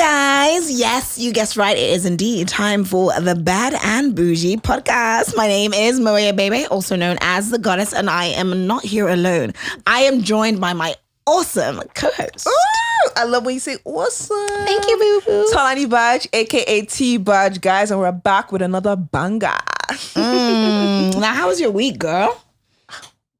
guys. Yes, you guessed right. It is indeed time for the Bad and Boujee podcast. My name is Moet Abebe, also known as the Goddess, and I am not here alone. I am joined by my awesome co-host. Ooh, I love when you say awesome. Thank you, boo-boo. Tolani Baj, aka T Baj, guys, and we're back with another banger. Now, how was your week, girl?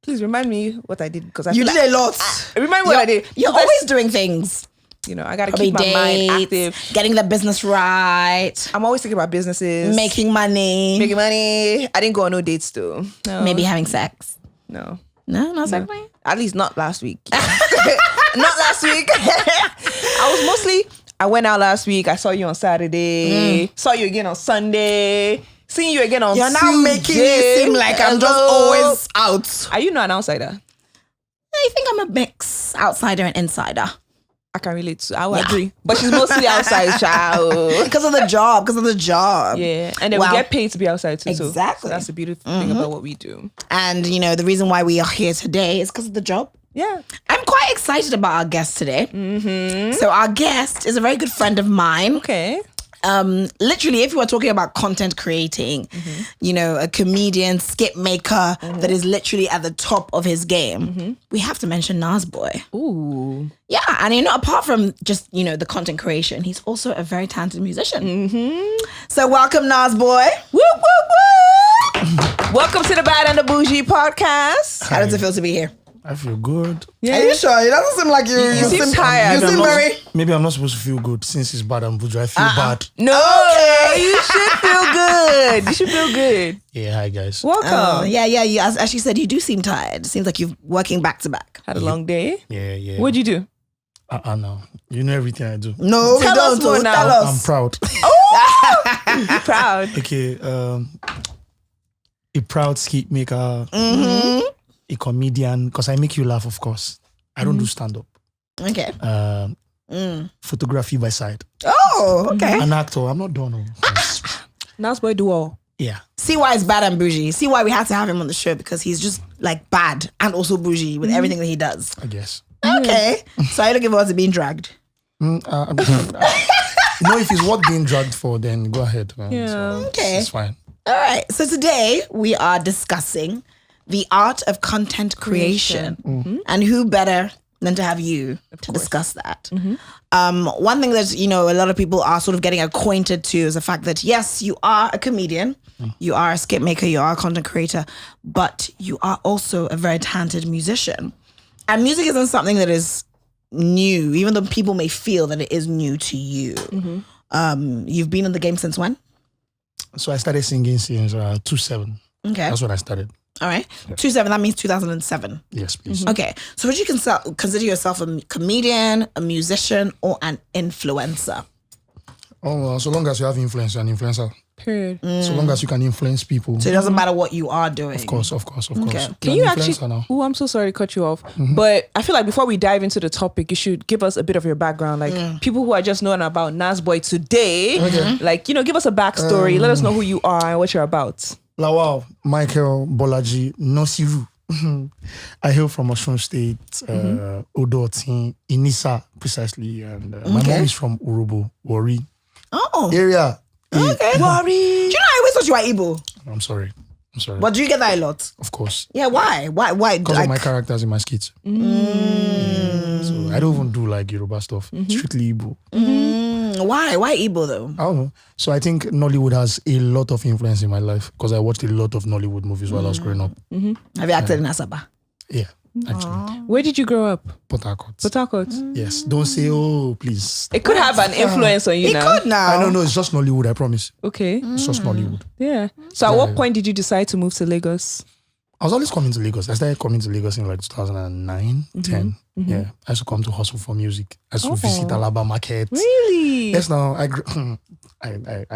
Please remind me what I did because I You feel did a lot. remind me what I did. You're always doing things. You know, I gotta keep my mind active. Getting the business right. I'm always thinking about businesses, Making money. making money. I didn't go on no dates though. No. Maybe having sex. No. No, not sex. At least not last week. Not last week. I went out last week. I saw you on Saturday. Saw you again on Sunday. Seeing you again on You're Tuesday. now making me seem like I'm just always out. Are you not an outsider? I think I'm a mix outsider and insider. I can relate to. I would agree. But she's mostly outside, child. Because of the job. Yeah. And then we get paid to be outside too. Exactly. So that's the beautiful thing about what we do. And, you know, the reason why we are here today is because of the job. Yeah. I'm quite excited about our guest today. So our guest is a very good friend of mine. Okay. Literally, if you were talking about content creating, you know, a comedian, skit maker that is literally at the top of his game, we have to mention Nas Boy. Ooh. Yeah, and you know, apart from just, you know, the content creation, he's also a very talented musician. So welcome, Nas Boy. Woo, woo, woo. Welcome to the Bad and the Boujee podcast. How does it feel to be here? I feel good. Yeah. Are you sure? It doesn't seem like you seem tired. You seem very... Maybe I'm not supposed to feel good since it's bad and Boujee. I feel bad. No, Okay. you should feel good. You should feel good. Yeah, hi guys. Welcome. Yeah. You, as she said, you do seem tired. It seems like you're working back to back. Had a long day. Yeah. What'd you do? No. You know everything I do. No, we Tell don't. us more now. Tell us. I'm proud. You're proud. Okay. A proud skit maker. A comedian. Because I make you laugh, of course. I don't do stand-up. Okay. Photography by side. Oh, okay. An actor. I'm not done. Nas Boy do all. Yeah. See why it's bad and bougie. See why we had to have him on the show, because he's just like bad and also bougie with everything that he does. I guess. Okay. So you're looking forward to being dragged. You know, if it's what being dragged for, then go ahead. Man. Yeah. So Okay. It's fine. All right. So today we are discussing the art of content creation. And who better than to have you to discuss that? One thing that, you know, a lot of people are sort of getting acquainted to is the fact that, yes, you are a comedian, you are a skit maker, you are a content creator, but you are also a very talented musician. And music isn't something that is new, even though people may feel that it is new to you. You've been in the game since when? So I started singing since 2007. Okay. That's when I started. All right. 2007, that means 2007. Yes, please. Okay. So would you consider yourself a comedian, a musician, or an influencer? Oh, well, so long as you have influence, you're an influencer. Period. So long as you can influence people. So it doesn't matter what you are doing. Of course. Okay. Can you actually? Oh, I'm so sorry to cut you off. But I feel like before we dive into the topic, you should give us a bit of your background. Like people who are just knowing about Nas Boy today, like, you know, give us a backstory. Let us know who you are and what you're about. Lawal, Michael Bolaji, Nosiru. I hail from Osun State, Odotin, Inisa, precisely. And my mom is from Urobo, Wari Oh. area. Okay. Worry. Do you know I always thought you were Igbo? I'm sorry. But do you get that a lot? Of course. Yeah, why? Why? Because of my characters in my skits. So I don't even do like Yoruba stuff. Strictly Igbo. Why? Why Igbo though? I don't know. So I think Nollywood has a lot of influence in my life because I watched a lot of Nollywood movies while I was growing up. Have you acted in Asaba? Yeah, actually. Where did you grow up? Port Harcourt. Port Harcourt. Yes. Don't say, oh, please. It could have an influence on you It now. could now. I don't know. It's just Nollywood, I promise. Okay. It's just Nollywood. Yeah. So at what point did you decide to move to Lagos? I was always coming to Lagos. I started coming to Lagos in like 2009, 10. Yeah. I used to come to hustle for music. I used to visit Alaba Market. Really? Yes, now I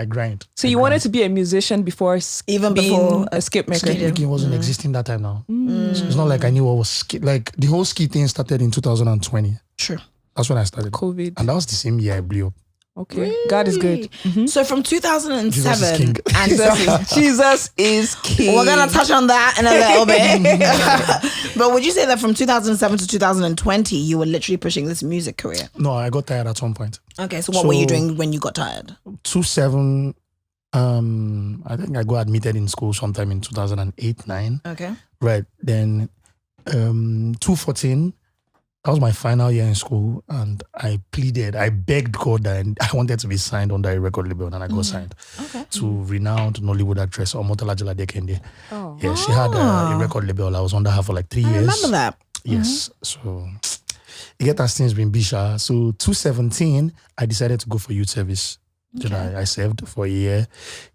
grind. So you wanted to be a musician before Even being before a skip maker? Skit making wasn't existing that time now. So it's not like I knew what was skit. Like the whole skit thing started in 2020. True. That's when I started. COVID. And that was the same year I blew up. Okay. Really? God is good. So from 2007, Jesus is king. we're gonna touch on that in a little bit. But would you say that from 2007 to 2020, you were literally pushing this music career? No, I got tired at some point. Okay, so what were you doing when you got tired? 2007, I think I got admitted in school sometime in 2008-9. Okay. Right. Then 2014, that was my final year in school, and I begged God that I wanted to be signed under a record label, and I got signed to renowned Nollywood actress Omotolajala Dekende. Oh. Yeah, she had a record label. I was under her for like 3 years. I remember that. Yes. So you get as things been bisha. So 2017, I decided to go for youth service. Then I served for a year.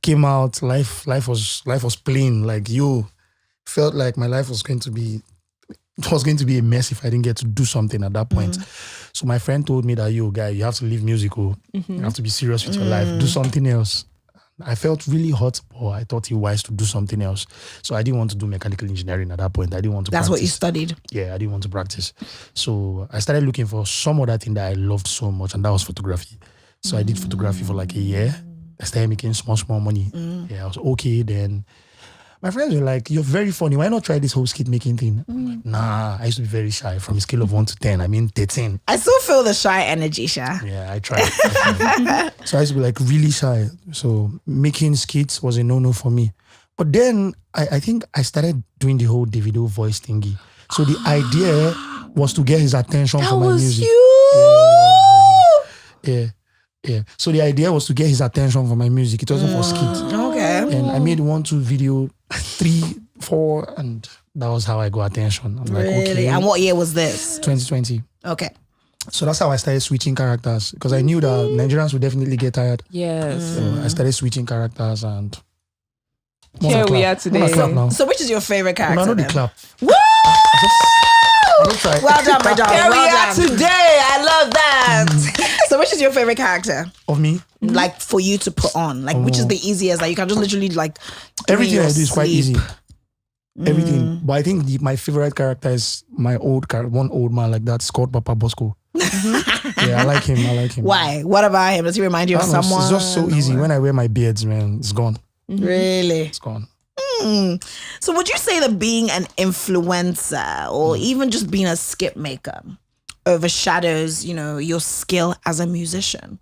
Came out, life was plain. Like felt like my life was going to be a mess if I didn't get to do something at that point. So my friend told me that, guy, you have to leave music. You have to be serious with your life. Do something else. I felt really hot, but I thought it wise to do something else. So I didn't want to do mechanical engineering at that point. I didn't want to That's practice. what you studied? Yeah, I didn't want to practice. So I started looking for some other thing that I loved so much, and that was photography. So I did photography for like a year. I started making small money. Yeah, I was okay then. My friends were like, you're very funny. Why not try this whole skit making thing? I'm like, nah, I used to be very shy. From a scale of 1 to 10, I mean 13. I still feel the shy energy, Sha. Yeah, I tried. So I used to be like really shy. So making skits was a no-no for me. But then I think I started doing the whole Davido voice thingy. So the idea was to get his attention for my music. Yeah. So the idea was to get his attention for my music. It wasn't for skit. Okay. And I made 1, 2 video, 3, 4, and that was how I got attention. I'm like, Really? okay. And what year was this? 2020. Okay. So that's how I started switching characters, because I knew that Nigerians would definitely get tired. Yes. So I started switching characters, and Here we are today. So which is your favorite character? I know the then? clap. Woo! I don't try. Well done, my darling. Here we Well are done. today. I love that. So which is your favorite character? Of me, Like for you to put on? Like which is the easiest? Like you can just literally like everything I do is quite sleep. easy. Everything. But I think my favorite character is my one old man like that. It's called Papa Bosco. Yeah, I like him. Why? What about him? Does he remind you of I don't know, someone? it's just so easy. When I wear my beards, man, it's gone. Really? It's gone. So would you say that being an influencer or even just being a skit maker overshadows, your skill as a musician?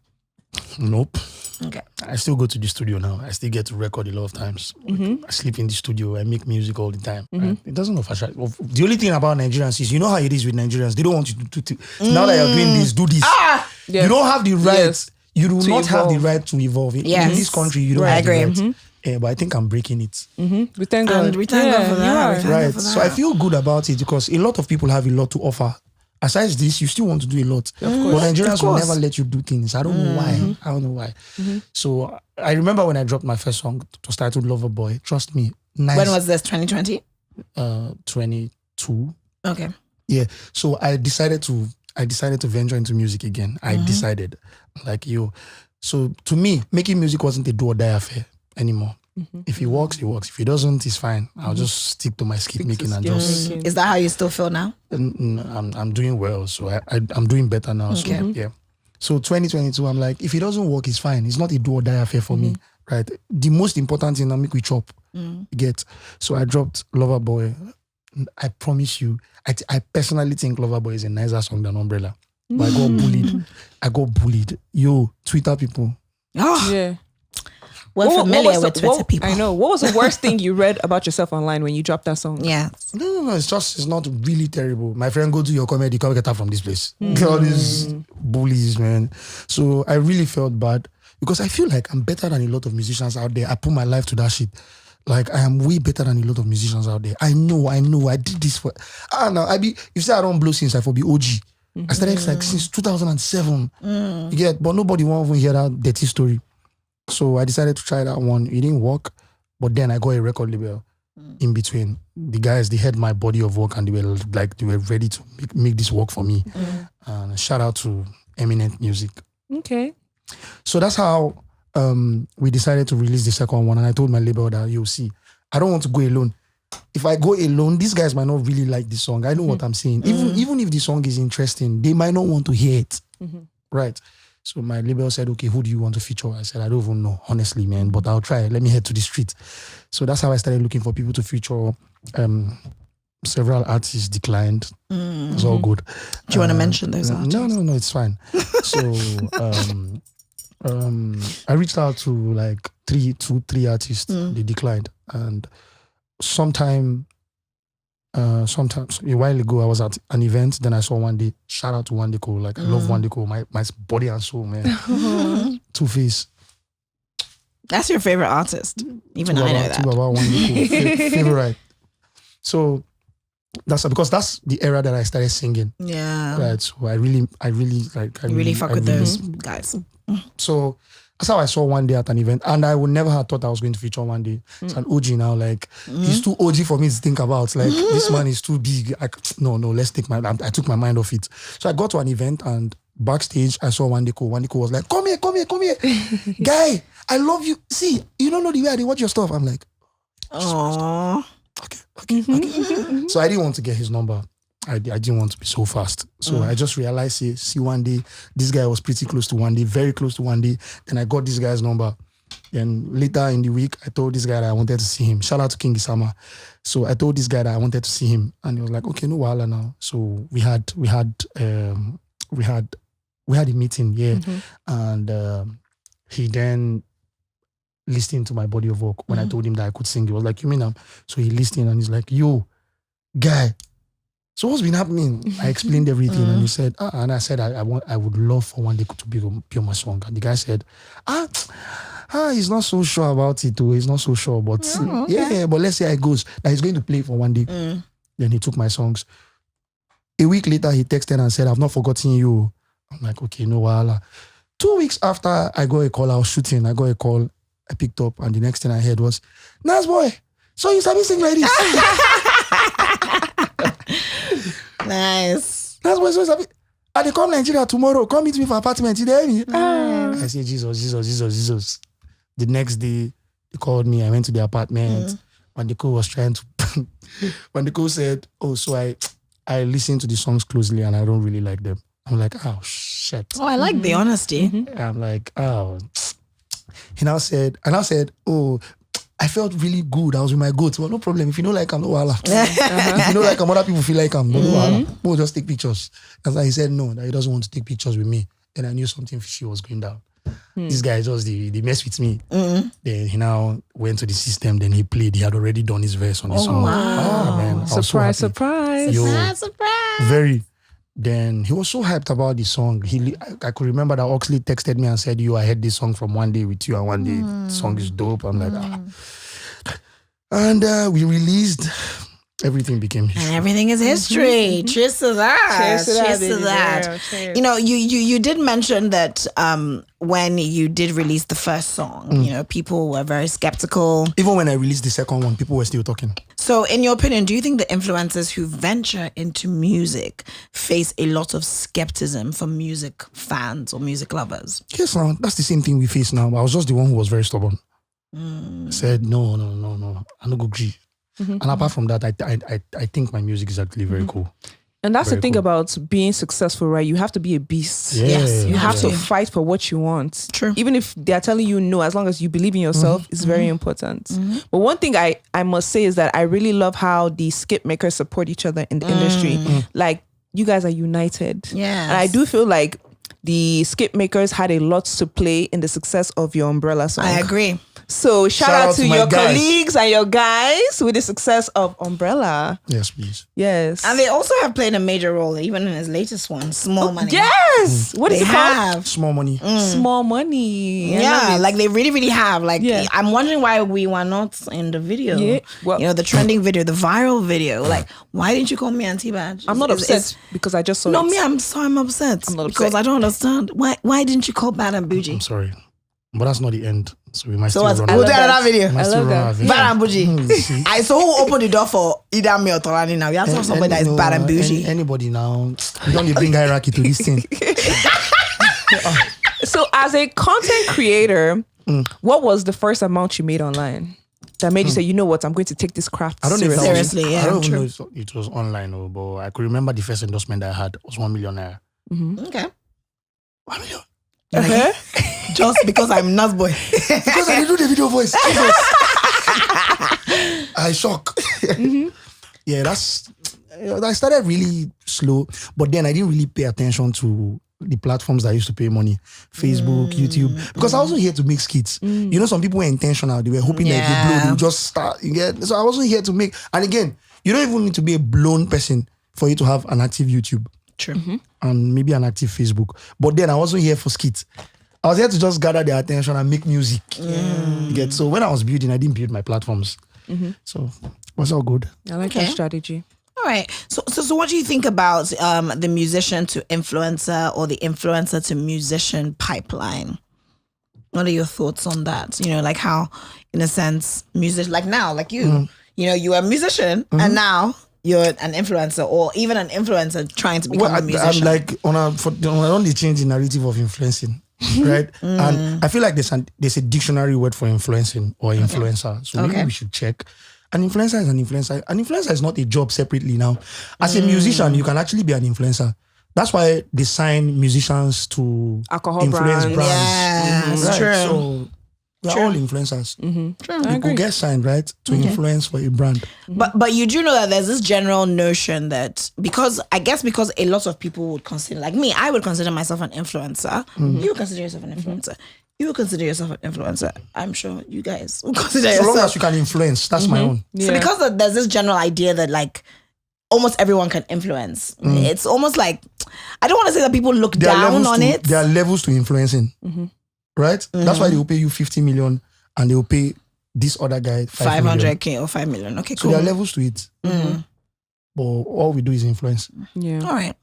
Nope. Okay. I still go to the studio now. I still get to record a lot of times. I sleep in the studio. I make music all the time. Right? It doesn't overshadow. The only thing about Nigerians is, you know how it is with Nigerians. They don't want you to do. Now that you're doing this, do this. Yes. You don't have the right. Yes. You do To not have the evolve. right to evolve. In Yes. this country, you don't Right. have the I right. agree. But I think I'm breaking it. We thank God. And we thank God for that. you are. We thank God Right. for So that. I feel good about it, because a lot of people have a lot to offer. Aside this, you still want to do a lot. But Nigerians will never let you do things. I don't know why. So I remember when I dropped my first song, it was titled Lover Boy. Trust me. Nice. When was this? 2020? 22. Okay. Yeah. So I decided to venture into music again. I decided, like you. So to me, making music wasn't a do or die affair anymore. If it works, it works. If it doesn't, it's fine. I'll just stick to my skit making and just. Is that how you still feel now? I'm doing well, so I'm doing better now. So yeah. So 2022, I'm like, if it doesn't work, it's fine. It's not a do or die affair for me, right? The most important thing, I make we chop. Get. So I dropped Lover Boy. I promise you, I personally think Lover Boy is a nicer song than Umbrella. But I got bullied. Yo, Twitter people. Oh, Yeah. we're familiar with Twitter people. I know. What was the worst thing you read about yourself online when you dropped that song? Yeah. No. It's not really terrible. My friend, go to your comedy, come get out from this place. All these bullies, man. So I really felt bad, because I feel like I'm better than a lot of musicians out there. I put my life to that shit. Like, I am way better than a lot of musicians out there. I know. I did this for. I don't know. You say I don't blow since I for be OG. I started like since 2007. You get, but nobody won't even hear that dirty story. So I decided to try that one. It didn't work, but then I got a record label in between. The guys, they had my body of work, and they were ready to make this work for me. And shout out to Eminent Music. Okay. So that's how we decided to release the second one. And I told my label that, you'll see, I don't want to go alone. If I go alone, these guys might not really like the song. I know what I'm saying. Even if the song is interesting, they might not want to hear it. Right. So my label said, okay, who do you want to feature? I said, I don't even know, honestly, man, but I'll try. Let me head to the street. So that's how I started looking for people to feature. Several artists declined. It's all good. Do you want to mention those artists? No, it's fine. So I reached out to like three artists. They declined. And sometimes a while ago, I was at an event. Then I saw One Day. Shout out to One Day Cole. Like I love One Day Cole. My body and soul, man. Two-Face. That's your favorite artist. Even I know that. One Day Cole. Favorite. So that's because that's the era that I started singing. Yeah. Right. So I really fuck with those guys. So that's how I saw One Day at an event, and I would never have thought I was going to feature One Day. It's an OG now. Like he's too OG for me to think about. Like this man is too big. No. Let's take I took my mind off it. So I got to an event, and backstage I saw One Day Cole. One Day Cole was like, "Come here, guy. I love you. See, you don't know the way I watch your stuff." I'm like, "Aww." Okay. So I didn't want to get his number. I didn't want to be so fast. So I just realized, see One Day, this guy was pretty close to One Day, very close to One Day. Then I got this guy's number. Then later in the week, I told this guy that I wanted to see him. Shout out to King Isama. So I told this guy that I wanted to see him, and he was like, "Okay, no wahala now." So we had a meeting, and he then listening to my body of work. When I told him that I could sing, he was like, "You mean I'm?" So he listened and he's like, "Yo, guy, so what's been happening?" I explained everything and he said, and I said, I would love for One Day to be on my song. And the guy said, he's not so sure about it too. He's not so sure, but yeah, but let's see how it goes. That he's going to play for One Day. Then he took my songs. A week later, he texted and said, "I've not forgotten you." I'm like, okay, no wahala. 2 weeks after I got a call, I was shooting. I got a call. I picked up, and the next thing I heard was, "Nas Boy, so you sabi sing like this?" Nice. Nas Boy, so you sabi. I dey come Nigeria tomorrow. Come meet me for apartment. You hear me? I say, Jesus. The next day, they called me. I went to the apartment. When the co was trying to, when the co said, "Oh, so I listened to the songs closely and I don't really like them." I'm like, "Oh shit." Oh, I like the honesty. I'm like, "Oh." He now said, "Oh, I felt really good. I was with my goats." Well, no problem. If you don't like him, no wahala. If you don't like him, other people feel like him. No wahala. We'll just take pictures. And so he said no, that he doesn't want to take pictures with me. Then I knew something fishy was going down. This guy just, they messed with me. Then he now went to the system. Then he played. He had already done his verse on his song. Wow. Oh, man. Surprise. Surprise. Very. Then he was so hyped about the song. I could remember that Oxley texted me and said, "Yo, I heard this song from One Day with you, and One Day the song is dope." I'm like, And we released. Everything became history. And everything is history. Cheers to that. Cheers to that. Cheers. You know, you did mention that when you did release the first song, you know, people were very skeptical. Even when I released the second one, people were still talking. So in your opinion, do you think the influencers who venture into music face a lot of skepticism from music fans or music lovers? Yes, now that's the same thing we face now. I was just the one who was very stubborn. Said no, I no go agree. And apart from that, I think my music is actually very cool. And that's Very the thing cool. about being successful, right? You have to be a beast. Yes, You have to Yeah. fight for what you want. True. Even if they're telling you no, as long as you believe in yourself, it's very important. But one thing I must say is that I really love how the skip makers support each other in the industry. Like, you guys are united. Yes. And I do feel like the skip makers had a lot to play in the success of your Umbrella song. I agree. So shout out to my your guys. colleagues and your guys with the success of Umbrella. Yes, please. Yes. And they also have played a major role, even in his latest one, Small Money. Yes. What is They it called? have. Small money. Small money. I love Yeah, it. like they really, really have. Like, Yeah. I'm wondering why we were not in the video. Yeah, well- you know, the trending video, the viral video. Like, why didn't you call me Auntie Badge? I'm not It's- upset because I just saw No, it. me, I'm upset. I'm not because upset. I don't understand. Why didn't you call Bad and Boujee? I'm sorry. But that's not the end. So we might So still what's run. we'll do that. another video. We might I still love run that. our video. Bad and Boujee. See? I saw who opened the door for either me or Tolani now. We have to have somebody that is Bad and Boujee. Anybody now. You don't bring hierarchy to this thing. So as a content creator, what was the first amount you made online that made you say, you know what, I'm going to take this craft I don't know if that seriously? was, Seriously, yeah, I don't even true. know if it was online, but I could remember the first endorsement that I had was 1 million naira. Okay. 1 million. Uh-huh. Just because I'm Nas Boy. Because I do the video voice. Jesus. I shock. Yeah, I started really slow, but then I didn't really pay attention to the platforms that used to pay money, Facebook, YouTube, because I wasn't here to make skits. You know, some people were intentional. They were hoping that if they blow, they'll just start. So I wasn't here to make, and again, you don't even need to be a blown person for you to have an active YouTube. True. And maybe an active Facebook. But then I wasn't here for skits. I was here to just gather their attention and make music. So when I was building, I didn't build my platforms. So it was all good. I like that strategy. All right. So what do you think about the musician to influencer or the influencer to musician pipeline? What are your thoughts on that? You know, like how, in a sense, music, like now, like you, you know, you are a musician and now you're an influencer, or even an influencer trying to become a musician. I'm like on the change the narrative of influencing, right? And I feel like there's a dictionary word for influencing or influencer. So maybe we should check. An influencer is an influencer. An influencer is not a job separately now. As a musician, you can actually be an influencer. That's why they sign musicians to Alcohol influence brands. Yeah, it's true. So we're all influencers. True. People get signed, right, to influence for a brand. But you do know that there's this general notion that because a lot of people would consider, like me, I would consider myself an influencer. You would consider yourself an influencer. You would consider yourself an influencer. I'm sure you guys would consider yourself. So long as you can influence, that's my own. So because there's this general idea that like almost everyone can influence. It's almost like, I don't want to say that people look down on it. There are levels to influencing. Right? That's why they will pay you 50 million and they will pay this other guy 500K or 5 million. Okay, so cool. there are levels to it. But all we do is influence. Yeah. All right.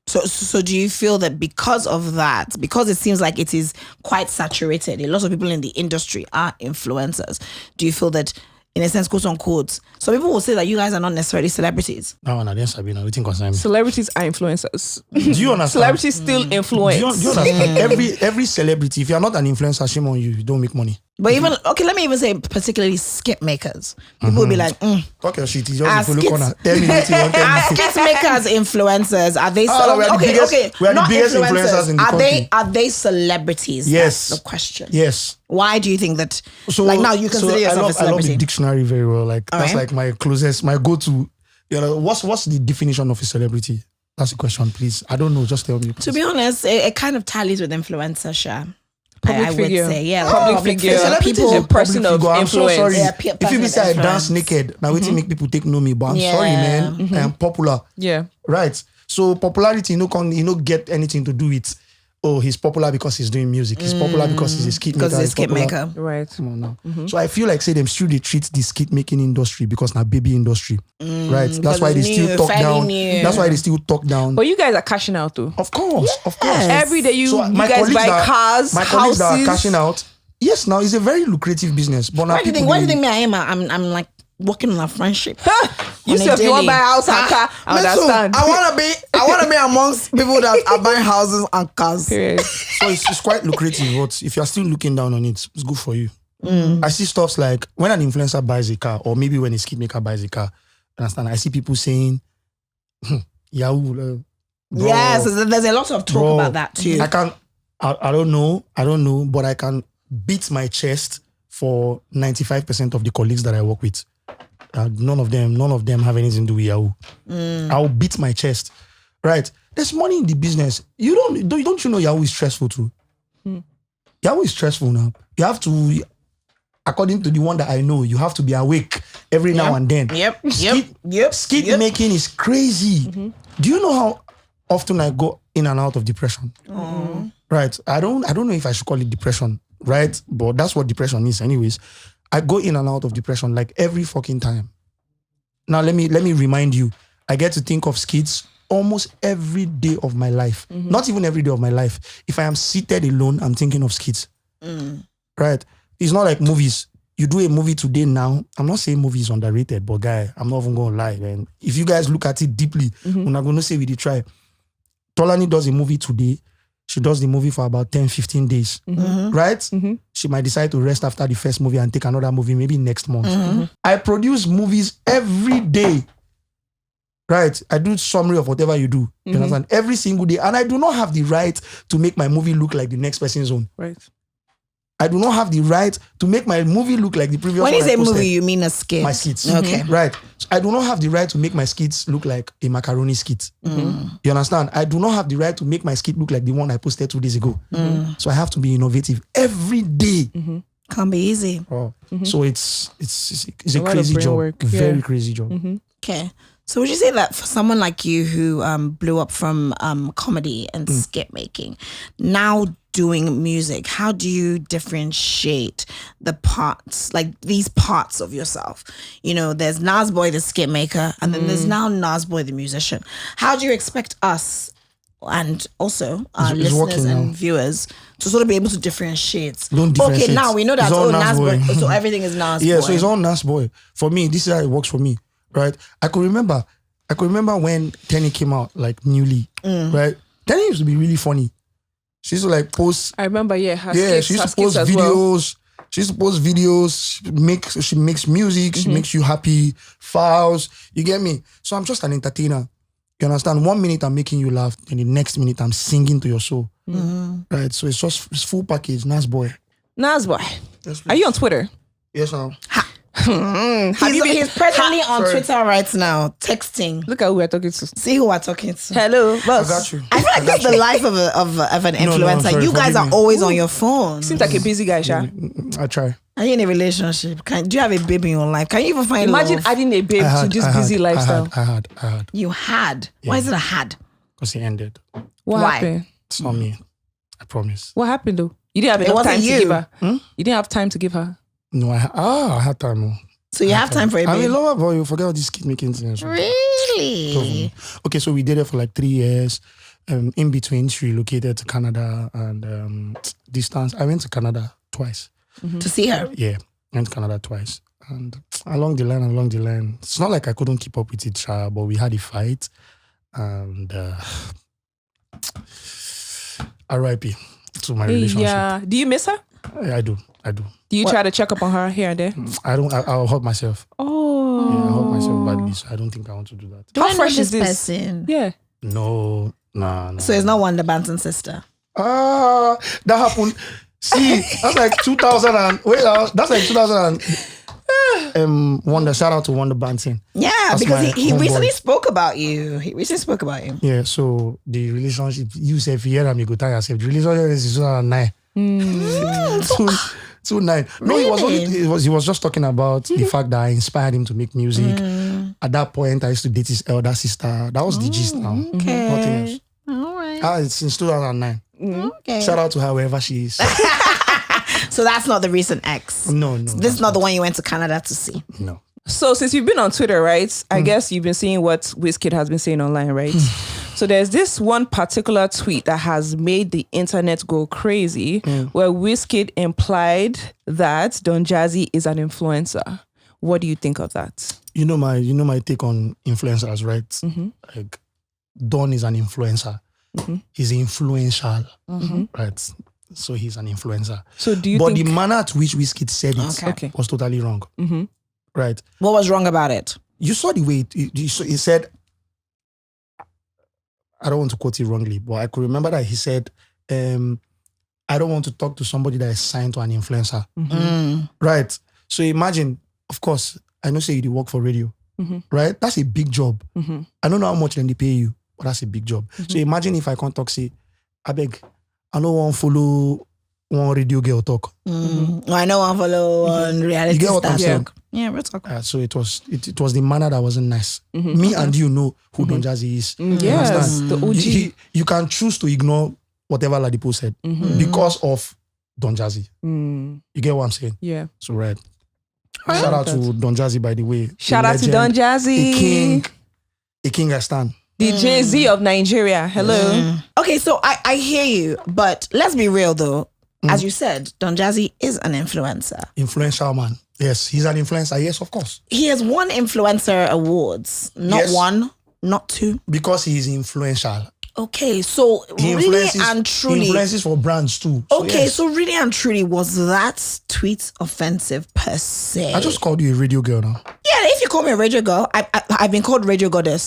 So do you feel that because of that, because it seems like it is quite saturated, a lot of people in the industry are influencers, do you feel that, in a sense, quote unquote, so people will say that you guys are not necessarily celebrities? No, I didn't Sabina. We think concern me. Celebrities are influencers. Do you understand? Celebrities still influence. Do you understand? Every celebrity, if you're not an influencer, shame on you. You don't make money. But even, okay, let me even say particularly skit makers. People will be like, Talk your shit. You just look on her. Tell me what you want. Are skit makers influencers? Are they we are the biggest influencers in the country. Are they celebrities? Yes. That's the question. Yes. Why do you think that? So, like now you consider yourself a I love celebrity. the dictionary very well. Like All that's right. like my go-to. You know, what's the definition of a celebrity? That's the question, please. I don't know. Just tell me. Please. To be honest, it kind of tallies with influencer, Sha. Public I figure. would say, yeah, Public figure. Celebrity People, is a person of figure. I'm so influence. sorry. Yeah, If you be say I person of dance influence. naked, now waiting make people take know me, but I'm sorry, man. I am popular. Yeah. Right. So popularity, you know, get anything to do with, oh, he's popular because he's doing music. He's popular because he's a skit maker. Because he's a skit popular. maker. Right. Come on now. So I feel like say them still they treat the skit making industry because now baby industry. Right. That's why they it's still new, talk fairly down. new. That's why they still talk down. But you guys are cashing out though. Of course. Every day you my guys colleagues buy cars, my colleagues that are houses. cashing out. Yes, now it's a very lucrative business. But now Why do you think me I am? I'm like working on a friendship. You see, if you want to buy a house and car, I understand. I wanna be amongst people that are buying houses and cars. Period. So it's quite lucrative, but if you're still looking down on it, it's good for you. I see stuff like when an influencer buys a car, or maybe when a skit maker buys a car, understand? I see people saying, Yahoo. Bro, Yes, there's a lot of talk about that too. I don't know, but I can beat my chest for 95% of the colleagues that I work with. None of them have anything to do with Yahoo. I'll beat my chest. Right. There's money in the business. Don't you know Yahoo is stressful too? Yahoo is stressful now. You have to, according to the one that I know, you have to be awake every now and then. Skit making is crazy. Do you know how often I go in and out of depression? Right. I don't know if I should call it depression, right? But that's what depression is anyways. I go in and out of depression like every fucking time. Now let me remind you, I get to think of skits almost every day of my life. Not even every day of my life. If I am seated alone, I'm thinking of skits. Right? It's not like movies. You do a movie today now. I'm not saying movie is underrated, but guy, I'm not even going to lie, man. If you guys look at it deeply, we're not going to say we did try. Tolani does a movie today. She does the movie for about 10, 15 days. Right? She might decide to rest after the first movie and take another movie maybe next month. I produce movies every day. Right? I do summary of whatever you do. You understand? Every single day. And I do not have the right to make my movie look like the next person's own. Right. I do not have the right to make my movie look like the previous one. When you say I posted. movie, you mean a skit? My skits. Okay. Right. So I do not have the right to make my skits look like a macaroni skit. You understand? I do not have the right to make my skit look like the one I posted 2 days ago. So I have to be innovative every day. Can't be easy. Oh. So it's a lot of crazy brain job. work. Very crazy job. Okay. So would you say that for someone like you who blew up from comedy and skit making, now doing music, how do you differentiate the parts, like these parts of yourself? You know, there's Nas Boy, the skit maker, and then there's now Nas Boy, the musician. How do you expect us and also our It's listeners working and now. viewers to sort of be able to differentiate? Don't differentiate. Okay, now we know that, It's all Nas Boy, Nas Boy. so everything is Nas Boy. Yeah, so it's all Nas Boy. For me, this is how it works for me, right? I could remember when Tenny came out, like newly, right? Tenny used to be really funny. She used to like post. I remember, She used to post videos. Well. She used to post videos. She makes music. She makes you happy. Files. You get me? So I'm just an entertainer. You understand? 1 minute I'm making you laugh, and the next minute I'm singing to your soul. Right? So it's full package. Nas Boy. Nas Boy. Yes, Are you on Twitter? Yes, now. He's presently on Twitter right now, texting. Look at who we're talking to. See who we're talking to. Hello, boss. I got you. I feel like that's the life of an influencer. sorry, You guys are forgive me. always on your phone. Seems like a busy guy, Sha. I try. Are you in a relationship? Do you have a baby in your life? Can you even find Imagine love? adding a babe to this busy lifestyle. I had. You had. Why is it a had? Because it ended. What Why? happened? It's not me. I promise. What happened though? You didn't have It enough wasn't time you. to give her. You didn't have time to give her. No, I had time. Oh. So you have time for a I'm a baby? lover boy. You forget all these kid making things. Really? Okay, so we did it for like 3 years. In between, she relocated to Canada and distance. I went to Canada twice. To see her? Yeah, I went to Canada twice. And along the line, it's not like I couldn't keep up with it, but we had a fight. And RIP to my relationship. Yeah. Do you miss her? I do. Do you try to check up on her here and there? I'll hurt myself. Oh. Yeah, I'll hurt myself badly, so I don't think I want to do that. Do How I know fresh this is this? person? Yeah. No, nah. So it's not Wonder Banton sister. That happened. See, that's like 2000 and that's like 2000 and Wonder. Shout out to Wonder Banton. Yeah, That's because my he homeboy. recently spoke about you. Yeah, so the relationship, you say if you hear me go tell yourself, the relationship is 2009. 2009. No, he was just talking about the fact that I inspired him to make music. At that point, I used to date his elder sister. That was the gist now. Okay. Nothing else. All right. It's since 2009. Okay. Shout out to her wherever she is. So that's not the recent ex. No. This is not the one you went to Canada to see. No. So since you've been on Twitter, right? I guess you've been seeing what Wizkid has been saying online, right? So there's this one particular tweet that has made the internet go crazy, where Wizkid implied that Don Jazzy is an influencer. What do you think of that? You know my take on influencers, right? Like Don is an influencer. He's influential, right? So he's an influencer. So do you But think... the manner at which Wizkid said it Okay. was totally wrong, right? What was wrong about it? You saw the way he said. I don't want to quote it wrongly, but I could remember that he said, "I don't want to talk to somebody that is signed to an influencer." Right. So imagine, of course, I know say you work for radio, right? That's a big job. I don't know how much then they pay you, but that's a big job. So imagine if I can't talk, say, I beg, I don't want to follow one radio girl talk. I know I follow on reality You get what I'm star saying? talk. Yeah, we'll talk. So it was the manner that wasn't nice. Me and you know who Don Jazzy is. You Yes, understand? the OG. You can choose to ignore whatever Ladipo said because of Don Jazzy. You get what I'm saying? Yeah. So right. Shout out to Don Jazzy, by the way. Shout A out to legend, Don Jazzy. A king I stand. The Jay-Z of Nigeria. Hello. Okay, so I hear you, but let's be real though. As you said, Don Jazzy is an influencer. Influential man. Yes, he's an influencer. Yes, of course. He has won influencer awards. Not Yes. one, not two. Because he is influential. Okay, so really and He truly. influences for brands too. So Okay, yes. so really and truly, was that tweet offensive per se? I just called you a radio girl now. Yeah, if you call me a radio girl, I've been called radio goddess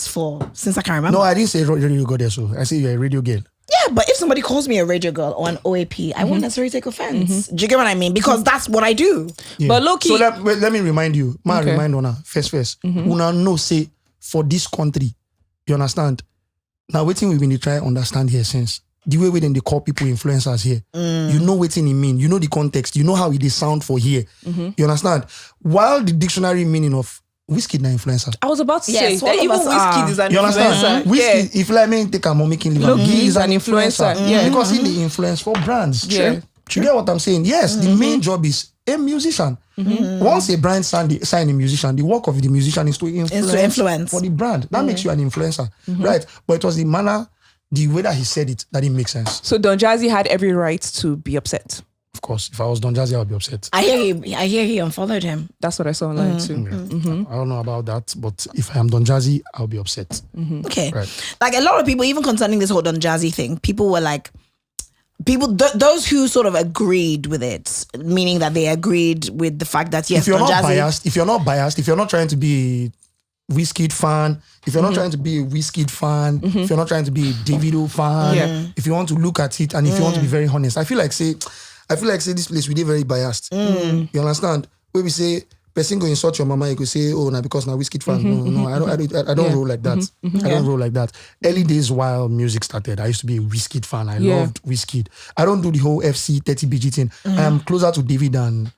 since I can remember. No, I didn't say radio girl. So I say you're a radio girl. Yeah, but if somebody calls me a radio girl or an OAP, I won't necessarily take offense. Do you get what I mean? Because that's what I do. Yeah. But low-key- So let me remind you. Okay. Remind Una first. Una know say for this country, you understand? Now waiting we've been try understand here since. The way when they call people influencers here. You know what it mean. You know the context. You know how it is sound for here. You understand? While the dictionary meaning of Whiskey na influencer. I was about to Yes, say all that of even us Whiskey are. is an You understand? influencer. Whiskey, if like me take a mom making living, Look, he is an he's an influencer. influencer. Yeah. Because he the influence for brands. Yeah. You get what I'm saying? Yes, the main job is a musician. Once a brand sign a musician, the work of the musician is to influence for the brand. That makes you an influencer, right? But it was the manner, the way that he said it, that it makes sense. So Don Jazzy had every right to be upset. Of course, if I was Don Jazzy, I would be upset. I hear he unfollowed him. That's what I saw online too. I don't know about that, but if I am Don Jazzy, I'll be upset. Okay. Right. Like a lot of people, even concerning this whole Don Jazzy thing, people were like, those who sort of agreed with it, meaning that they agreed with the fact that yes, If you're Don not Jazzy, biased, if you're not trying to be a Wizkid fan, if you're not trying to be a Wizkid fan, if you're not trying to be a Davido fan, if you want to look at it and if you want to be very honest, I feel like say this place we did very biased. You understand? When we say person go insult your mama, you could say, oh, now because now Wizkid fan. No, I don't roll like that. I don't roll like that. Early days while music started, I used to be a Wizkid fan. I loved Wizkid. I don't do the whole FC 30BG thing. I am closer to David than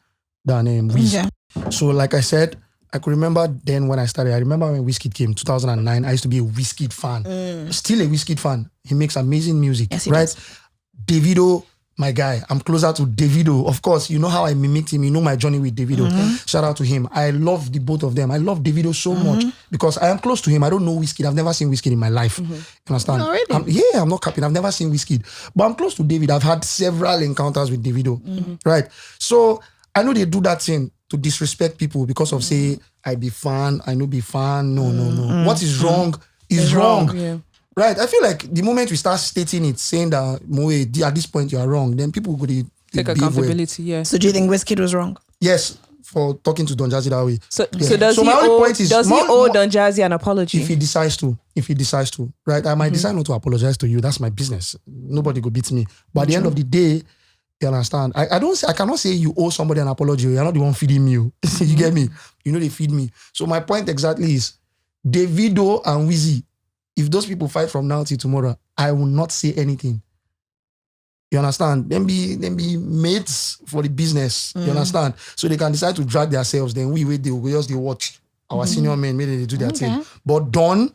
Wiz. Yeah. So like I said, I could remember then when I started. I remember when Wizkid came, 2009. I used to be a Wizkid fan. Still a Wizkid fan. He makes amazing music, Yes, he right? does. Davido, my guy. I'm closer to Davido. Of course, you know how I mimicked him. You know my journey with Davido. Shout out to him. I love the both of them. I love Davido so much because I am close to him. I don't know Wizkid. I've never seen Wizkid in my life. You understand? Oh, really? I'm not capping. I've never seen Wizkid. But I'm close to David. I've had several encounters with Davido. Right? So I know they do that thing to disrespect people because of say, I be fan, I no be fan. No. What is wrong is wrong. Yeah. Right? I feel like the moment we start stating it, saying that Moe, at this point you are wrong, then people go to Take accountability, yeah. So do you think Wizkid was wrong? Yes, for talking to Don Jazzy that way. So Yeah. does So he my only owe, point is, does he my- owe my- Don Jazzy an apology? If he decides to, right? I might decide not to apologize to you. That's my business. Nobody go beat me. But at the end of the day, you understand? I cannot say you owe somebody an apology. You're not the one feeding me. You get me? You know they feed me. So my point exactly is Davido and Wizzy. If those people fight from now till tomorrow, I will not say anything. You understand? Then be mates for the business. You understand? So they can decide to drag themselves. Then we just watch our senior men. Maybe they do their thing. But Don,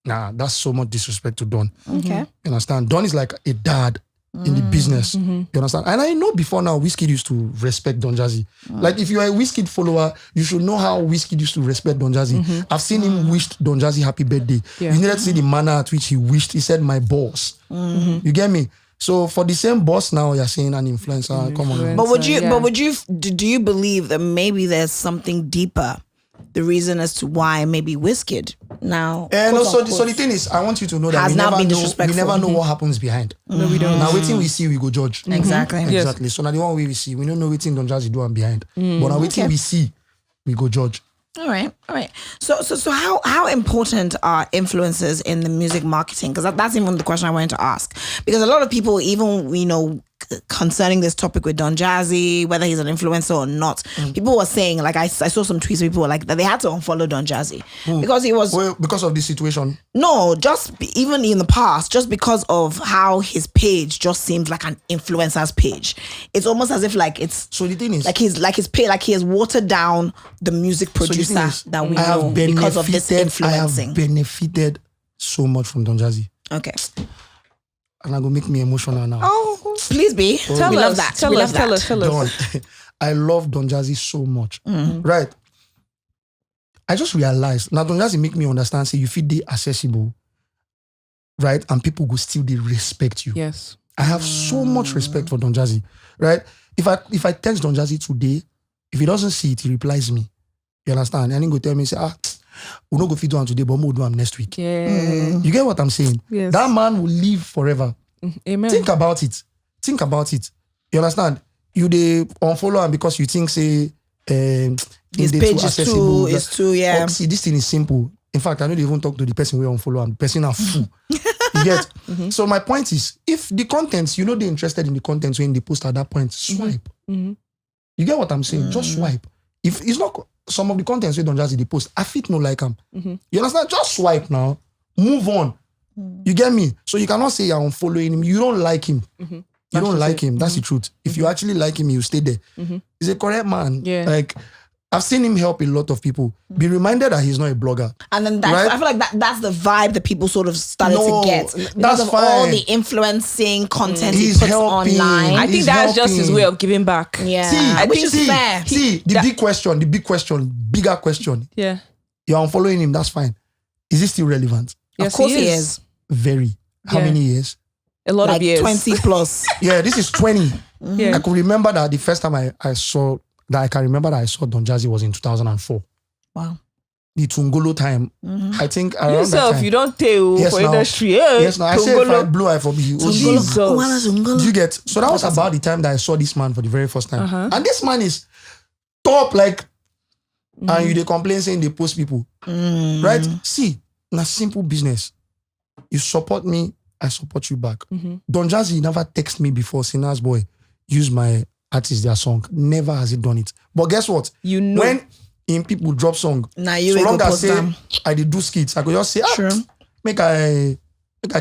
nah, that's so much disrespect to Don. Okay. You understand? Don is like a dad in the business. You understand? And I know before now, Wizkid used to respect Don Jazzy. Like if you're a Wizkid follower, you should know how Wizkid used to respect Don Jazzy. I've seen him wished Don Jazzy happy birthday. Yeah. You needed to see the manner at which he wished. He said, my boss. You get me? So for the same boss now, you're saying an influencer. Come on. But would you? yeah. But would you? Do you believe that maybe there's something deeper? The reason as to why maybe Wizkid now. And quote also, unquote, so the thing is, I want you to know that has we now never been know, disrespectful. we never know what happens behind. No, we don't. Now, waiting we see, we go judge. Exactly. Yes. Exactly. So now the one way we see, we don't know waiting Don Jazzy do and behind. But now waiting we see, we go judge. All right. So how important are influencers in the music marketing? Because that's even the question I wanted to ask. Because a lot of people, even concerning this topic with Don Jazzy, whether he's an influencer or not, people were saying, like I saw some tweets, people were like that they had to unfollow Don Jazzy because he was Well, because of this situation. no, even in the past, just because of how his page just seems like an influencer's page. It's almost as if like it's So the thing is, like his page, like he has watered down the music so the producer thing is, that we I have know because of this I influencing. have benefited so much from Don Jazzy. Okay. And I'm going to make me emotional now. Oh, please be. Tell we us. love that. Tell we us. love that. Tell us. Don, I love Don Jazzy so much. Right. I just realized, now Don Jazzy make me understand, say you feel they accessible, right? And people will still they respect you. Yes. I have so much respect for Don Jazzy, right? If I text Don Jazzy today, if he doesn't see it, he replies me. You understand? And then go tell me, say, we'll not go fit do one today, but we'll do one next week. Yeah. You get what I'm saying? Yes. That man will live forever. Amen. Think about it. You understand? You they unfollow him because you think say his page is too yeah. See, this thing is simple. In fact, I don't even talk to the person who unfollow him. The person are fool. You get? So my point is, if the contents, they're interested in the contents when they post at that point, swipe. You get what I'm saying? Just swipe. If it's not some of the contents we don't just they post, I fit no like them. You understand? Just swipe now. Move on. You get me? So you cannot say you're unfollowing him. You don't like him. You don't like him. That's the truth. If you actually like him, you stay there. He's a correct man. Yeah. Like, I've seen him help a lot of people. Be reminded that he's not a blogger. And then that's, right? I feel like that's the vibe that people sort of started to get. Because of fine. all the influencing content he He's puts helping. online. I think that's just his way of giving back. Yeah. Which is fair. The bigger question. Yeah. You're unfollowing him, that's fine. Is he still relevant? Yes, of course he is. Very. How many years? A lot like of years. 20 plus. Yeah, this is 20. Yeah. I could remember that the first time I saw Don Jazzy was in 2004. Wow. The Tungolo time. I think around Yourself, that time. you don't tell for industry. Yes, now I say if I blow, I for me. Jesus. Do you get? So that was about the time that I saw this man for the very first time. And this man is top, like, and you they complain saying they post people. Right? See, in a simple business, you support me, I support you back. Don Jazzy never text me before saying, Nas Boy, use my artist, their song. Never has he done it. But guess what? You know. When in people drop song, now you so long go as post say them. I did do skits, I could just say, make I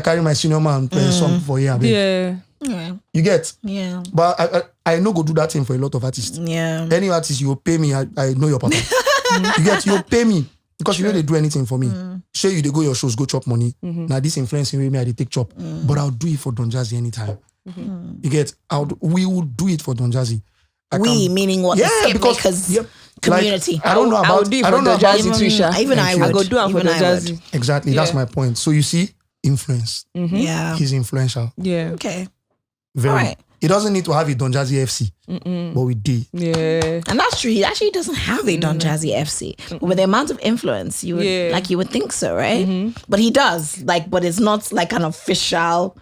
carry my senior man play a song for you. Yeah. You get? Yeah. But I no go do that thing for a lot of artists. Yeah. Any artist, you will pay me, I know your pattern. You get? You pay me. Because you know they do anything for me. Sure, you they go your shows, go chop money. Now this influencing with me, I they take chop. But I'll do it for Don Jazzy anytime. You get? We will do it for Don Jazzy. Meaning what? The because community. Like, I don't know about. I'll do it for Don Jazzy too, Sha. Even I would. I go do it for Don Jazzy. Exactly. That's my point. So you see, influence. Yeah. He's influential. Yeah. Okay. Very. All right. He doesn't need to have a Don Jazzy FC, but we did. Yeah. And that's true. He actually doesn't have a Don Jazzy FC. But with the amount of influence, you would you would think so, right? But he does. But it's not like an official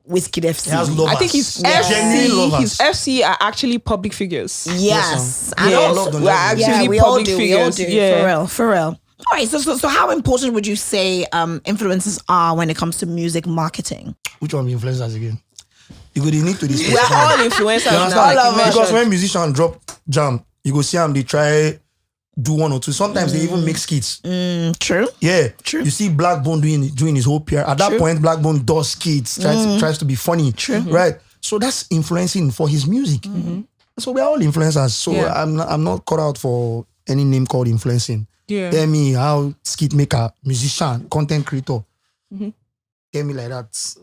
Whiskey FC. He has lovers. I think his FC are actually public figures. Yes. I love Don We're Jazzy. actually we all public do. figures. We all do. Yeah. For real. All right. So how important would you say influencers are when it comes to music marketing? Which one of influencers again? You go, they need to this. We're all influencers now. Because when musicians drop jam, you go see them, they try do one or two. Sometimes they even make skits. True. Yeah. True. You see Blackbone doing his whole PR. At that point, Blackbone does skits, tries to be funny. True. Right? So that's influencing for his music. So we're all influencers. So I'm not caught out for any name called influencing. Yeah. Tell me how skit maker, musician, content creator. Tell me like that.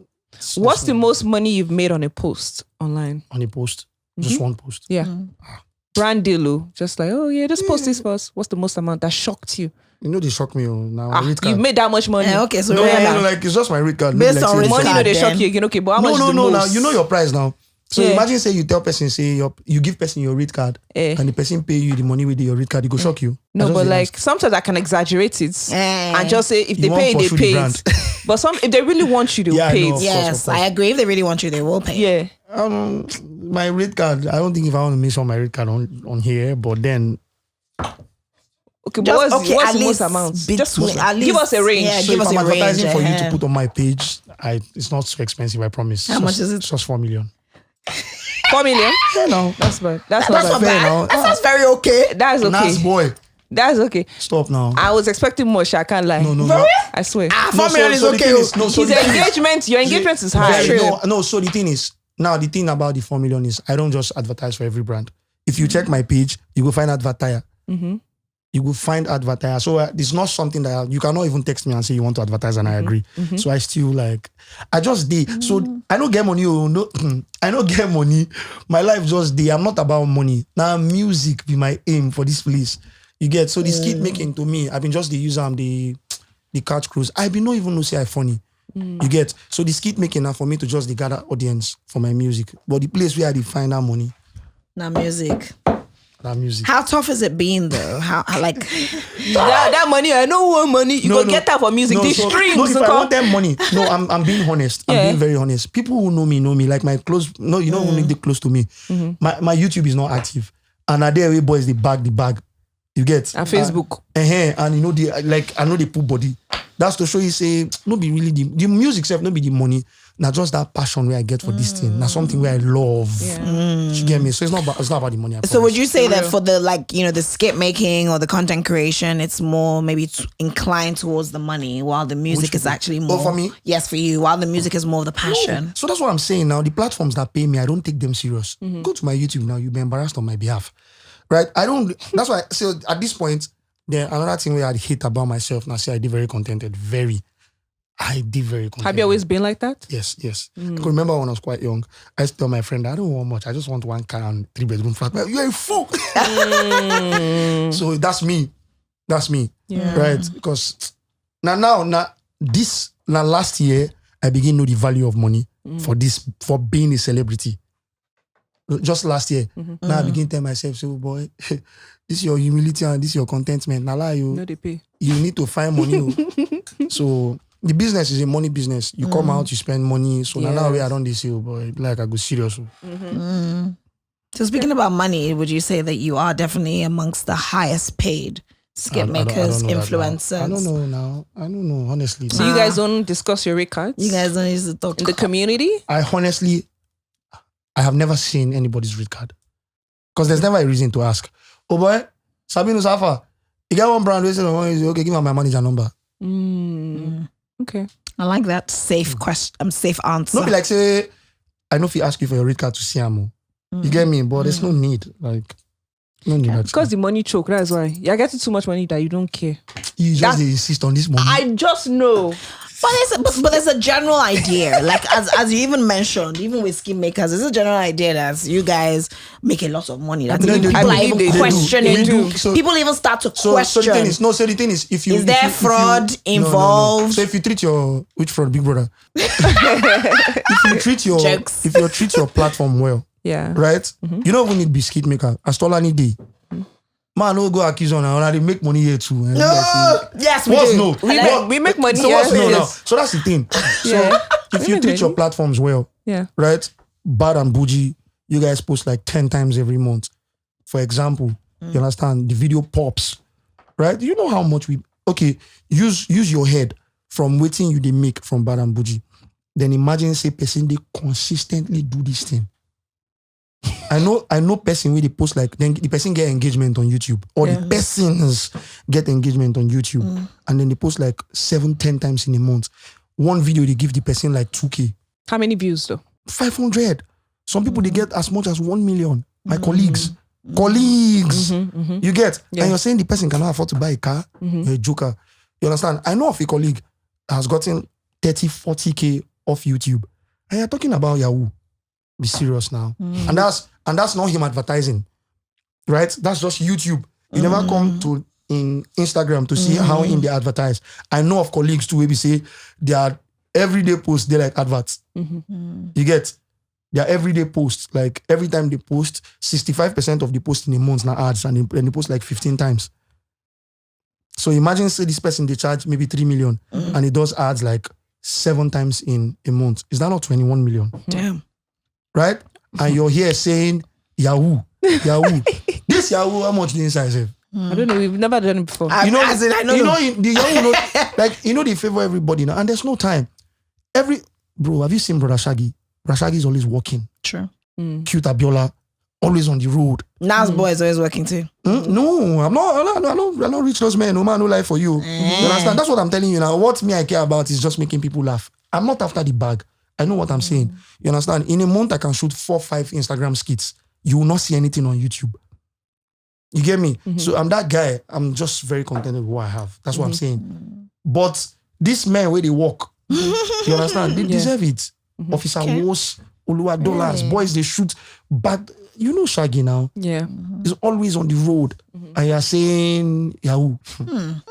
What's the most money you've made on a post online? On a post? Just one post? Yeah. Brand deal, just like, oh yeah, just post this first. What's the most amount that shocked you? You know they shock me now. You've made that much money. Okay, so No, like it's just my rate card. Based like, on say, money, Money, they shock you again. Okay, but how much is the No. Now most? you know your price now. So Yeah. imagine say you tell person say you give person your rate card and the person pay you the money with your rate card, it go shock you. No, I just but dey like ask. sometimes I can exaggerate it and just say if they You pay, want they pursue the pay brand. it. But if they really want you, they'll Yeah, I pay know. it. Yes, I agree. If they really want you, they will pay. Yeah. My rate card, I don't think if I want to mention my rate card on here, but then Okay, but what's at the most least amount? Just at least give us a range. Yeah, so give if us I'm a range. advertising for you to put on my page, it's not so expensive, I promise. How much is it? It's just 4 million. 4 million? Yeah, no. That's bad. That's That's not not bad. fair now. bad. That sounds very okay. That's Nas okay. Boy, That's okay. stop now. I was expecting more. I can't lie. No. I swear. 4 million is okay. His engagement, your engagement is high. So the thing is, now the thing about the 4 million is I don't just advertise for every brand. If you check my page, you will find advertiser. You will find advertiser. So it's not something that you cannot even text me and say you want to advertise and I agree. So I still I just did. So I don't get money. No, I don't get money. My life just did. I'm not about money. Now music be my aim for this place. You get? So the skit making to me, I've been just the user, the catch cruise. I been not even know say I funny. You get? So the skit making now for me to just the gather audience for my music. But the place where I find that money. Now music. that music. How tough has it been though? How like that money, I know what money. You go get that for music. These strings. No, if I want that money, no, I'm being honest. I'm Yeah. being very honest. People who know me. Like my close, no, you don't need the close to me. My YouTube is not active. And at there, boys, they bag the bag. You get? And Facebook. And you know, I know they put body. That's to show you, say, no be really the music self, no be the money. Now just that passion where I get for this thing. Now something where I love. You get me? So it's not about the money. so would you say that for the the skit making or the content creation, it's more maybe inclined towards the money while the music is actually more for me? Yes, for you. While the music is more of the passion. So that's what I'm saying now. The platforms that pay me, I don't take them serious. Go to my YouTube now, you'll be embarrassed on my behalf. Right? That's why so at this point, then another thing where I hate about myself now, say I did very contented. I did very contented. Have you always been like that? Yes. I can remember when I was quite young, I used to tell my friend, I don't want much. I just want 1 car and 3-bedroom flat. You're a fool. So that's me. Yeah. Right? Because now last year, I began to know the value of money for being a celebrity. Just last year. Now I begin to tell myself, so boy, this is your humility and this is your contentment. Now No, they pay. you need to find money. So the business is a money business. You come out, you spend money. So now I don't this you, boy. Like I go serious. So speaking about money, would you say that you are definitely amongst the highest paid skit makers, I don't know influencers? I don't know now. I don't know, honestly. So you guys don't discuss your rate cards? You guys don't use to talk in the community? I have never seen anybody's rate card. Because there's never a reason to ask. Oh boy, Sabino Safa, you got one brand, okay, give me my manager number. Okay. I like that safe question. Safe answer. Not be like say, I know if you ask you for your rate card to see Amo. You get me? But there's no need. Like, no need. Because the money choke, that's why. You're getting too much money that you don't care. You just insist on this money. I just know. But there's a general idea, like as you even mentioned, even with scheme makers, there's a general idea that you guys make a lot of money. That people are even questioning. People even start to question. So the thing is, if you is there fraud involved? No. So if you treat which fraud, Big Brother? if you treat your platform well, right? You don't even need biscuit maker. As Tolani D. Man, no go accuse on and they make money here too. Yes, we do. No? We make money. So what's no now? So that's the thing. So if you treat your platforms well, right? Bad and Boujee, you guys post like 10 times every month. For example, you understand? The video pops, right? You know how much use your head from waiting you they make from Bad and Boujee. Then imagine say person they consistently do this thing. I know person where they post like then the person get engagement on YouTube or the persons get engagement on YouTube and then they post like 7-10 times in a month. One video they give the person like 2K. How many views though? 500. Some people they get as much as 1 million. My colleagues. You get? And you're saying the person cannot afford to buy a car. You're a joker. You understand? I know of a colleague that has gotten 30-40K off YouTube. And you're talking about Yahoo. Be serious now. And that's not him advertising. Right? That's just YouTube. You never come to in Instagram to see how in they advertise. I know of colleagues too where we say their everyday posts, they like adverts. You get their everyday posts, like every time they post, 65% of the post in a month now ads and they post like 15 times. So imagine say this person they charge maybe 3 million and it does ads like 7 times in a month. Is that not 21 million? Damn. Right? And you're here saying Yahoo. This Yahoo, how much the inside say? I don't know. We've never done it before. I know the Yahoo, like you know they favor everybody now, and there's no time. Bro, have you seen Brother Shaggy? Brother Shaggy is always working. True. Cute Abiola, always on the road. Nas Boy is always working too. No, I'm not rich those men. No man, no life for you. You understand? That's what I'm telling you now. What me I care about is just making people laugh. I'm not after the bag. I know what I'm saying. You understand? In a month, I can shoot 4-5 Instagram skits. You will not see anything on YouTube. You get me? So I'm that guy. I'm just very content with what I have. That's what I'm saying. But this man where they walk, you understand? They deserve it. Officer Wos, Oluwa Dollars, boys, they shoot. But you know Shaggy now. Yeah. He's always on the road. And you're saying Yahoo.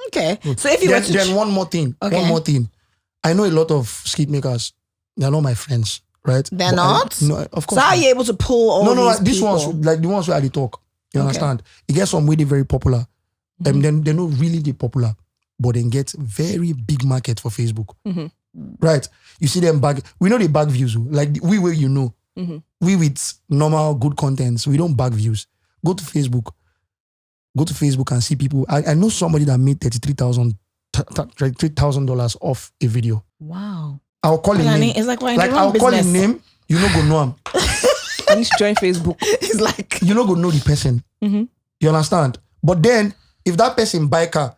Okay. So if you then one more thing. One more thing. I know a lot of skit makers. They're not my friends, right? They're not? No, of course. So how are you able to pull all these these people? ones, like the ones where they talk. You understand? You get some way they very popular. And then they're not really the popular, but then get very big market for Facebook. Right? You see them bag. We know they bag views. Like we with normal good contents, we don't bag views. Go to Facebook and see people. I know somebody that made $33,000 off a video. Wow. I'll call him name. It's like I'll call him name. You know go know him. I need to join Facebook. It's like you know go know the person. You understand? But then if that person buy car,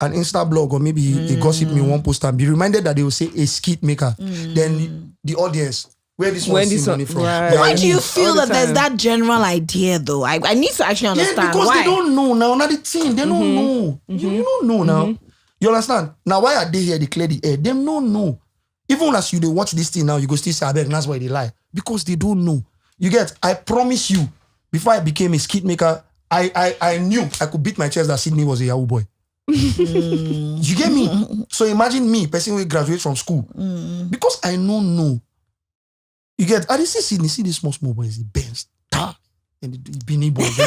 an Insta blog or maybe they gossip me one post and be reminded that they will say a skit maker, then the audience. Where this one see money from? Right. Why do you feel that there's that general idea though? I need to actually understand because why. they don't know now. Now the thing, they don't know. You don't know now. You understand? Now why are they here? They clear the air. Them no know. Even as they watch this thing now, you go still say, I beg, that's why they lie. Because they don't know. You get? I promise you, before I became a skit maker, I knew I could beat my chest that Sydney was a Yahoo boy. You get me? So imagine me, person who graduate from school. Because I know. You get? I see Sydney, see these small boys, the Benz, and the Beanie Boys.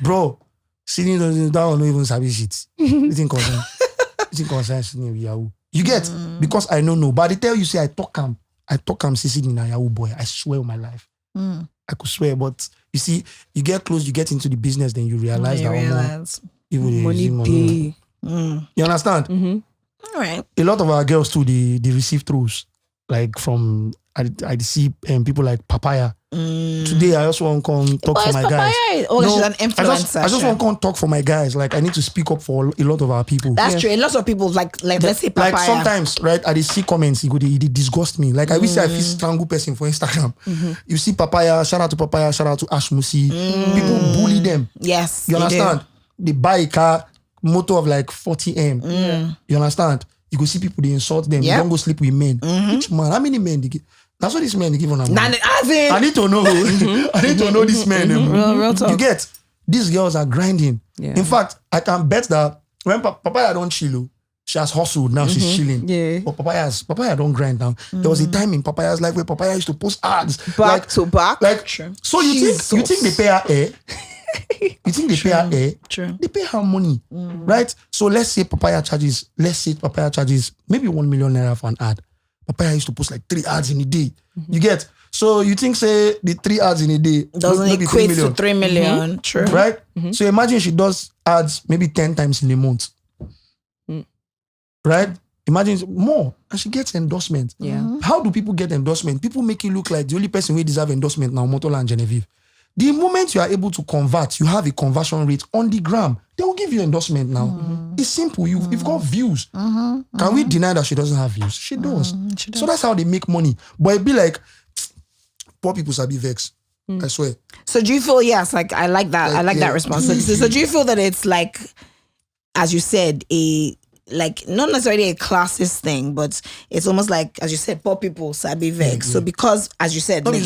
Bro, Sydney doesn't even sabi shit. You think concern Sydney with Yahoo. You get? Because I know. But they tell you, say, I talk see Sydney na Yahoo boy. I swear on my life. I could swear, but you see, you get close, you get into the business, then you realize money. You understand? All right. A lot of our girls too, they receive throws. Like from I see people like Papaya. Today I also want to come talk for my guys. She's an influencer. I just want to come talk for my guys. Like I need to speak up for a lot of our people. That's true. A lot of people like let's say Papaya. Like sometimes, right? I see comments, they disgust me. Like I wish I feel strangle person for Instagram. You see Papaya, shout out to Papaya, shout out to Ash Musi. People bully them. Yes. You understand? They buy a car, motor of like 40M. You understand? You go see people, they insult them. You don't go sleep with men. Which man? How many men they give? That's what this man they give on a man. I need to know. I need to know this man. Real talk. You get? These girls are grinding. Yeah. In fact, I can bet that when Papaya don't chill, she has hustled. Now she's chilling. Yeah. But Papaya don't grind now. There was a time in Papaya's life where Papaya used to post ads. Back to back. Like, so you think they pay her air? You think they pay her air? True. They pay her money, right? So let's say Papaya charges maybe 1 million naira for an ad. Papaya used to post like 3 ads in a day. You get? So you think say the 3 ads in a day doesn't equate to 3 million. True. Right? So imagine she does ads maybe 10 times in a month. Right? Imagine more. And she gets endorsement. Yeah. How do people get endorsement? People make it look like the only person who deserve endorsement now, Motola and Genevieve. The moment you are able to convert, you have a conversion rate on the gram. They will give you endorsement now. It's simple. You've got views. Can we deny that she doesn't have views? She does. So that's how they make money. But it be like, poor people sabi vex. I swear. So do you feel, yes, like I like that. I like that response. So do you feel that it's like, as you said, like not necessarily a classist thing, but it's almost like, as you said, poor people sabi vex. So because, as you said, they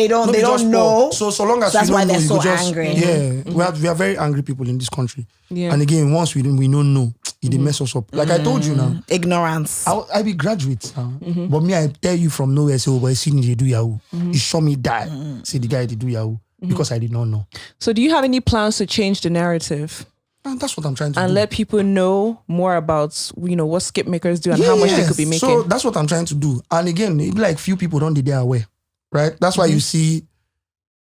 don't know. So long as that's you why don't they're know, so angry. Yeah, we are very angry people in this country. Yeah. And again, once we don't know, it mess us up. Like I told you now, ignorance. I be graduate now, but me I tell you from nowhere. Say, oh boy, see they do Yahoo. You show me that. Say the guy they do Yahoo because I did not know. So do you have any plans to change the narrative? And that's what I'm trying to do. And let people know more about, what skip makers do and how much they could be making. So that's what I'm trying to do. And again, it be like few people don't they are aware, right? That's why you see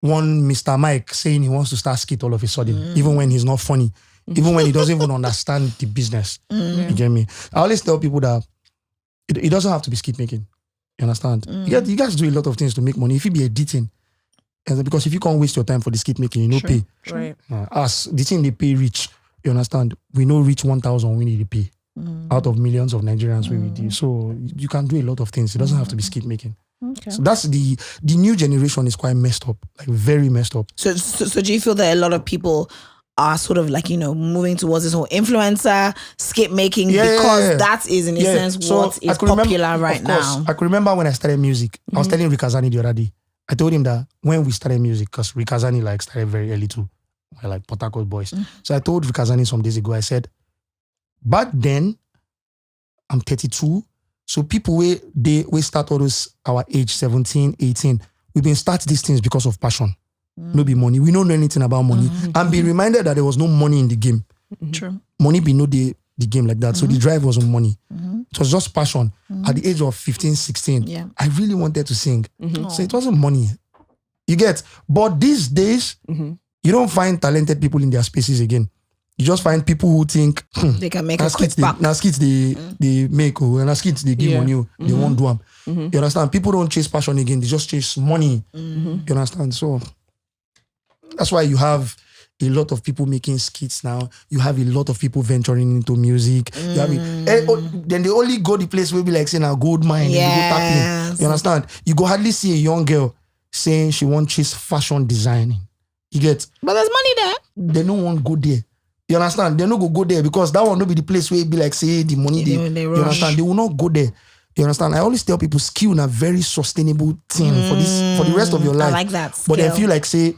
one Mr. Mike saying he wants to start skit all of a sudden, even when he's not funny, even when he doesn't even understand the business. You get me? I always tell people that it doesn't have to be skit making. You understand? You guys do a lot of things to make money. If you be editing, and because if you can't waste your time for the skit making, you know pay. Right. As the thing they pay rich. You understand? We know reach 1,000 we need to pay out of millions of Nigerians we do. So you can do a lot of things. It doesn't have to be skit making. Okay. So that's the new generation is quite messed up, like very messed up. So do you feel that a lot of people are sort of like, moving towards this whole influencer skip making because that is in a sense what is popular right now? I could remember when I started music, I was telling Rikazani the other day. I told him that when we started music, because Rikazani started very early too. We're like Port Harcourt boys. So I told Rikazani some days ago, I said, back then, I'm 32. So people we start all those our age, 17, 18, we've been start these things because of passion. No be money. We don't know anything about money. And be reminded that there was no money in the game. True. Money be no the game like that. So the drive wasn't money. It was just passion. At the age of 15, 16, I really wanted to sing. So it wasn't money. You get? But these days, you don't find talented people in their spaces again. You just find people who think they can make a quick buck. Now skits they make, and skits they give money, they won't do them. You understand? People don't chase passion again, they just chase money. You understand? So that's why you have a lot of people making skits now. You have a lot of people venturing into music. You have then they only go the place where be like saying a gold mine. Yes. And they go tapping. You understand? You go hardly see a young girl saying she wants chase fashion designing. You get? But there's money there. They don't want to go there. You understand? They no go there because that will not be the place where it be like say the money they you understand? They will not go there. You understand? I always tell people skill is a very sustainable thing for the rest of your life. I like that. But they feel like say,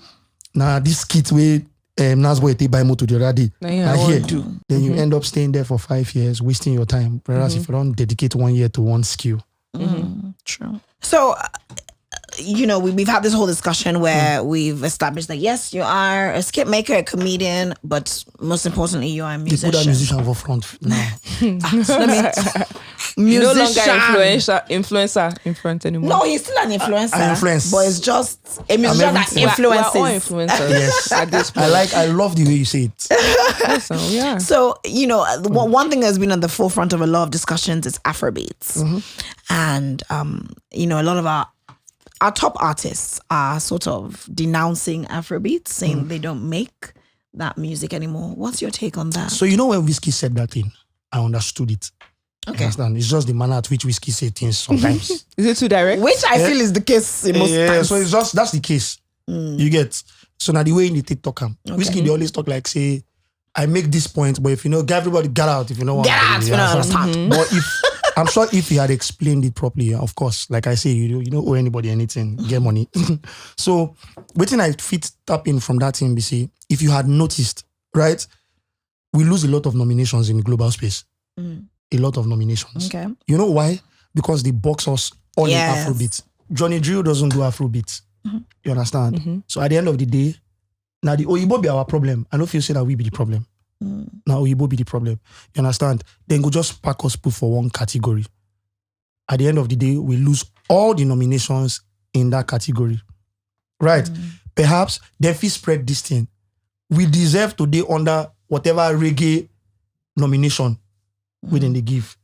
nah, this kit where Nas Boy take buy motor the other day. Then you end up staying there for 5 years, wasting your time. Whereas if you don't dedicate 1 year to one skill. True. So we've had this whole discussion where we've established that yes, you are a skit maker, a comedian, but most importantly, you are a musician. They put a musician for front now. You're no longer influencer in front anymore. No, he's still an influencer. Influence. But it's just a musician that influences. We're all influencers. Yes. At this point. I love the way you say it. So, one thing that's been on the forefront of a lot of discussions is Afrobeats. And, a lot of our top artists are sort of denouncing Afrobeats, saying they don't make that music anymore. What's your take on that? So when Whiskey said that thing, I understood it. Okay. Understand? It's just the manner at which Whiskey say things sometimes. Is it too direct? Which I feel is the case in most times. So it's just, that's the case. You get? So now the way in the TikTok Whiskey, they always talk like, say, I make this point, but if everybody get out if you know what get out, you don't understand. But I'm sure if he had explained it properly, of course, like I say, you don't owe anybody anything, get money. So, waiting I fit tap in from that thing, BC, if you had noticed, right, we lose a lot of nominations in global space. A lot of nominations. Okay. You know why? Because they box us all in Afrobeats. Johnny Drill doesn't do Afrobeats. You understand? So at the end of the day, now the Oyibo be our problem. I don't feel say that we be the problem. Now Oyibo be the problem. You understand? Then go just pack us put for one category. At the end of the day, we lose all the nominations in that category. Right? Perhaps they feel spread this thing. We deserve to be under whatever reggae nomination within the give.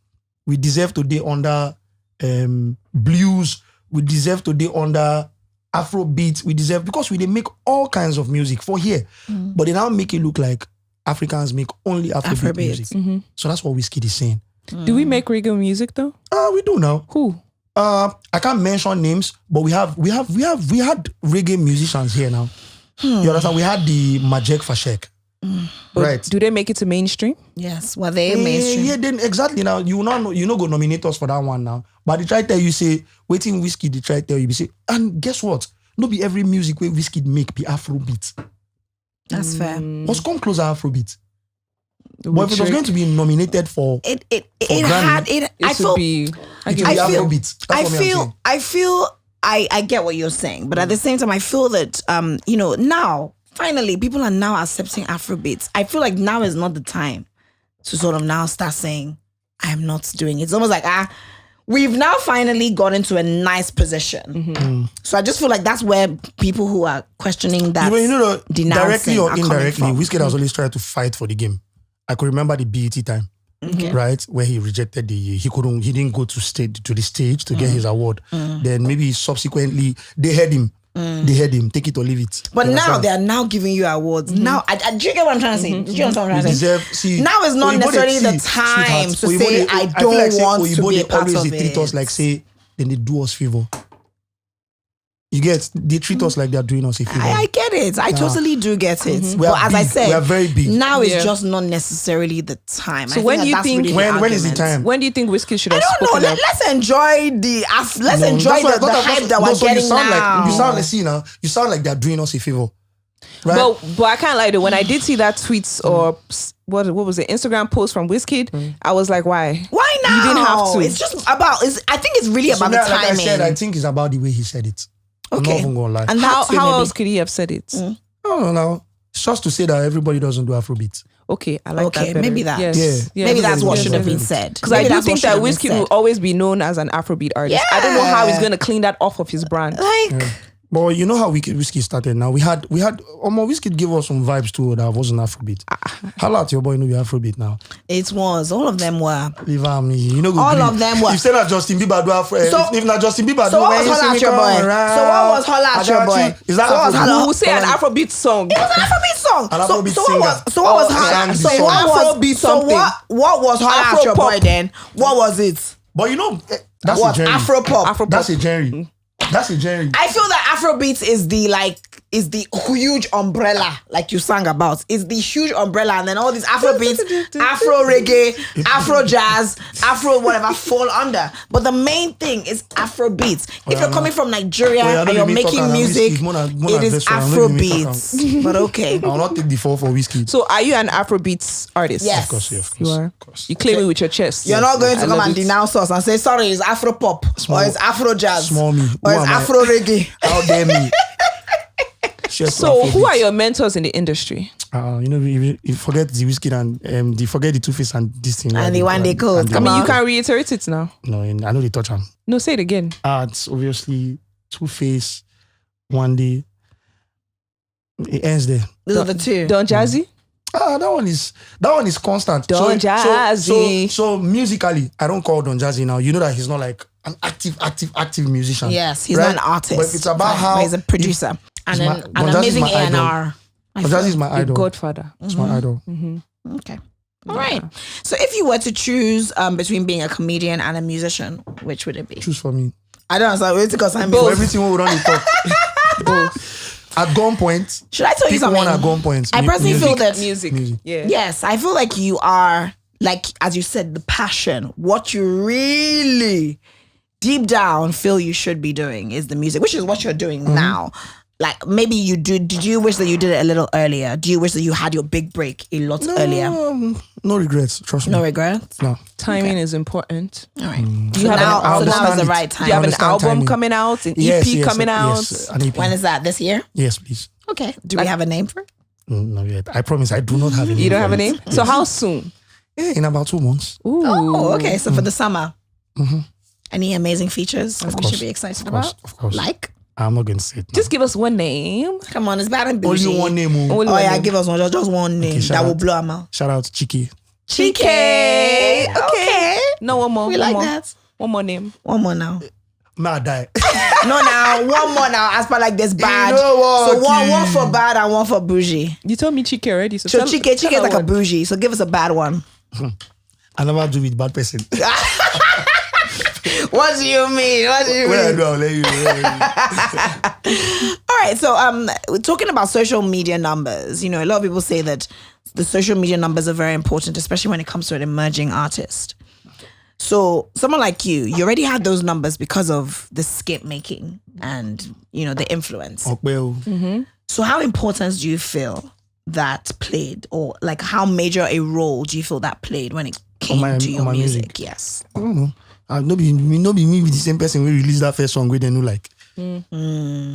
We deserve to be under blues. We deserve to be under Afrobeats. We deserve, because they make all kinds of music for here. But they now make it look like Africans make only Afrobeat music. So that's what Whiskey is saying. Do we make reggae music though? We do now. Who? I can't mention names, but we had reggae musicians here now. You understand? We had the Majek Fashek. Right. Do they make it to mainstream? Yes. Were they mainstream? Yeah, then exactly now. You know go nominate us for that one now. But they try to tell you, say, waiting Whiskey, they try to tell you, say, and guess what? Not be every music where Whiskey make be Afrobeat. That's fair. What's come closer Afrobeat? But if it was going to be nominated for I get what you're saying, but at the same time, I feel that now finally people are now accepting Afrobeats. I feel like now is not the time to sort of now start saying I'm not doing it. It's almost like we've now finally got into a nice position. So I just feel like that's where people who are questioning that, directly or indirectly, Whiskey has always tried to fight for the game. I could remember the BET time, right, where he rejected he didn't go to the stage to get his award. Then maybe subsequently they heard him. Take it or leave it. But now they are now giving you awards. Now, do you get what I'm trying to say? Do you get what I'm trying to say? Now is not necessarily the time to say I don't want to be a part of it. They treat us like say, then they do us favor. You get, they treat us like they're doing us a favor. I get it. I totally do get it. But as I said, we are very big. Now is just not necessarily the time. So when do you think? When is the time? When do you think Whiskey should have spoken I don't know. Let's enjoy the hype that we're getting now. You sound like they're doing us a favor. Right? But I can't lie though. When I did see that tweets or what was it, Instagram post from Whiskey, I was like, why? Why now? You didn't have to. It's just about. I think it's really about the timing. Like I said, I think it's about the way he said it. I'm not even gonna lie. And How that too, maybe. else could he have said it? I don't know. It's just to say that everybody doesn't do Afrobeat. Okay, I like that Okay, better. maybe that. Yes. Yeah. Maybe that's what Yes, should have been definitely. said. Because I Maybe do that's think what should that have been Whiskey said. will always be known as an Afrobeat artist. I don't know how he's going to clean that off of his brand. Like, But you know how Whiskey started now? We had Whiskey give us some vibes too that wasn't Afrobeat. How out your boy know we Afrobeat now? it was. All of them were. Leave me. You know, All of them were. If say that Justin Bieber do Afro, So- if not Justin Bieber So do, what when was you see Holla me at Your come Boy? around, So what was Holla at I Your got Boy? you. Is that So what was Afrobeat? Holla- Who will say an Afrobeat song? It was an Afrobeat song. An So, Afrobeat so what singer. was so what was Oh, Holla? sang So the what song. was Afrobeat so something. what was Holla at Your Afropop. Boy then? What was it? But you know, that's What a genre. Afropop? That's a genre. That's a genre. I feel that Afrobeats is the huge umbrella, like you sang about. It's the huge umbrella, and then all these Afrobeats, Afro reggae, Afro jazz, Afro whatever fall under. But the main thing is Afrobeats. If you're coming from Nigeria I and don't you're even talk making about music, Whiskey. More it is vessel. I don't even talk Afrobeats. But okay. I will not take the fall for Whiskey. So are you an Afrobeats artist? Yes. Of course, yeah, of course. You are. Of course. You claim it with your chest. You're not going to I come love and it. denounce us and say, sorry, it's Afro pop, or it's Afro jazz, Small me. or Who it's am I? Afro reggae. How dare me? Cheers to So who Afrobeats. are your mentors in the industry? You know, you forget the Whiskey and you forget the Two-Face and this thing. And the one day code. and the- I mean, Come you on. can reiterate it now. No, I know they touch him. No, say it again. It's obviously Two-Face, one day. It ends there. Those are the two. Don Jazzy? That one is constant. Don Jazzy. So musically, I don't call Don Jazzy now. You know that he's not like an active musician. Yes, he's right? not an artist. But it's about But how he's a producer and He's an Don Jazzy is amazing my idol. A&R. Don Jazzy is my Your idol. godfather. It's my idol. Okay. All right. So if you were to choose between being a comedian and a musician, which would it be? Choose for me. I don't know. Wait because I'm For everything we don't talk. Both. At gunpoint. Should I tell you Pick something? one at gunpoint. I personally feel that Music. Yeah. yes, I feel like you are like, as you said, the passion. What you really deep down feel you should be doing is the music, which is what you're doing now. Like maybe you did you wish that you did it a little earlier? Do you wish that you had your big break a lot earlier? No regrets. Trust me. No regrets? No. Timing is important. All right. Do So you have now, an album? so now is the Understand right it. time. Do you have an understand album timing. coming out? An EP Yes, coming out? Yes, an EP. When is that? This year? Yes, please. Okay. Do we have a name for it? Not yet. I promise I do not have a name. You don't for have a it. name? So how soon? Yeah, in about 2 months. Ooh. Oh, okay. So for the summer. Mm-hmm. Any amazing features we course. should be excited Of course, about? of course. Like? I'm not going to say it. now. Just give us one name. Come on, it's bad and bougie. Only one name. Only Oh one yeah, name. give us one, just one name shout that will out. blow them out. Shout out Chiki. Chike. Okay. No, one more. We one like more. that. One more name. One more now. Ma die. No, now one more now. As per like this bad. know what, So one T? for bad and one for bougie. You told me Chike already. So, So tell- Chike tell is her like a one. bougie. So give us a bad one. I never do with bad person. What do you mean? What do you When I mean? do, I'll let you know. All right. So we're talking about social media numbers. You know, a lot of people say that the social media numbers are very important, especially when it comes to an emerging artist. So someone like you already had those numbers because of the skit making and, you know, the influence. Well, So how important do you feel that played, or like how major a role do you feel that played when it came to your on my music? music? Yes. I don't know. No be me with the same person we release that first song with them like. I'm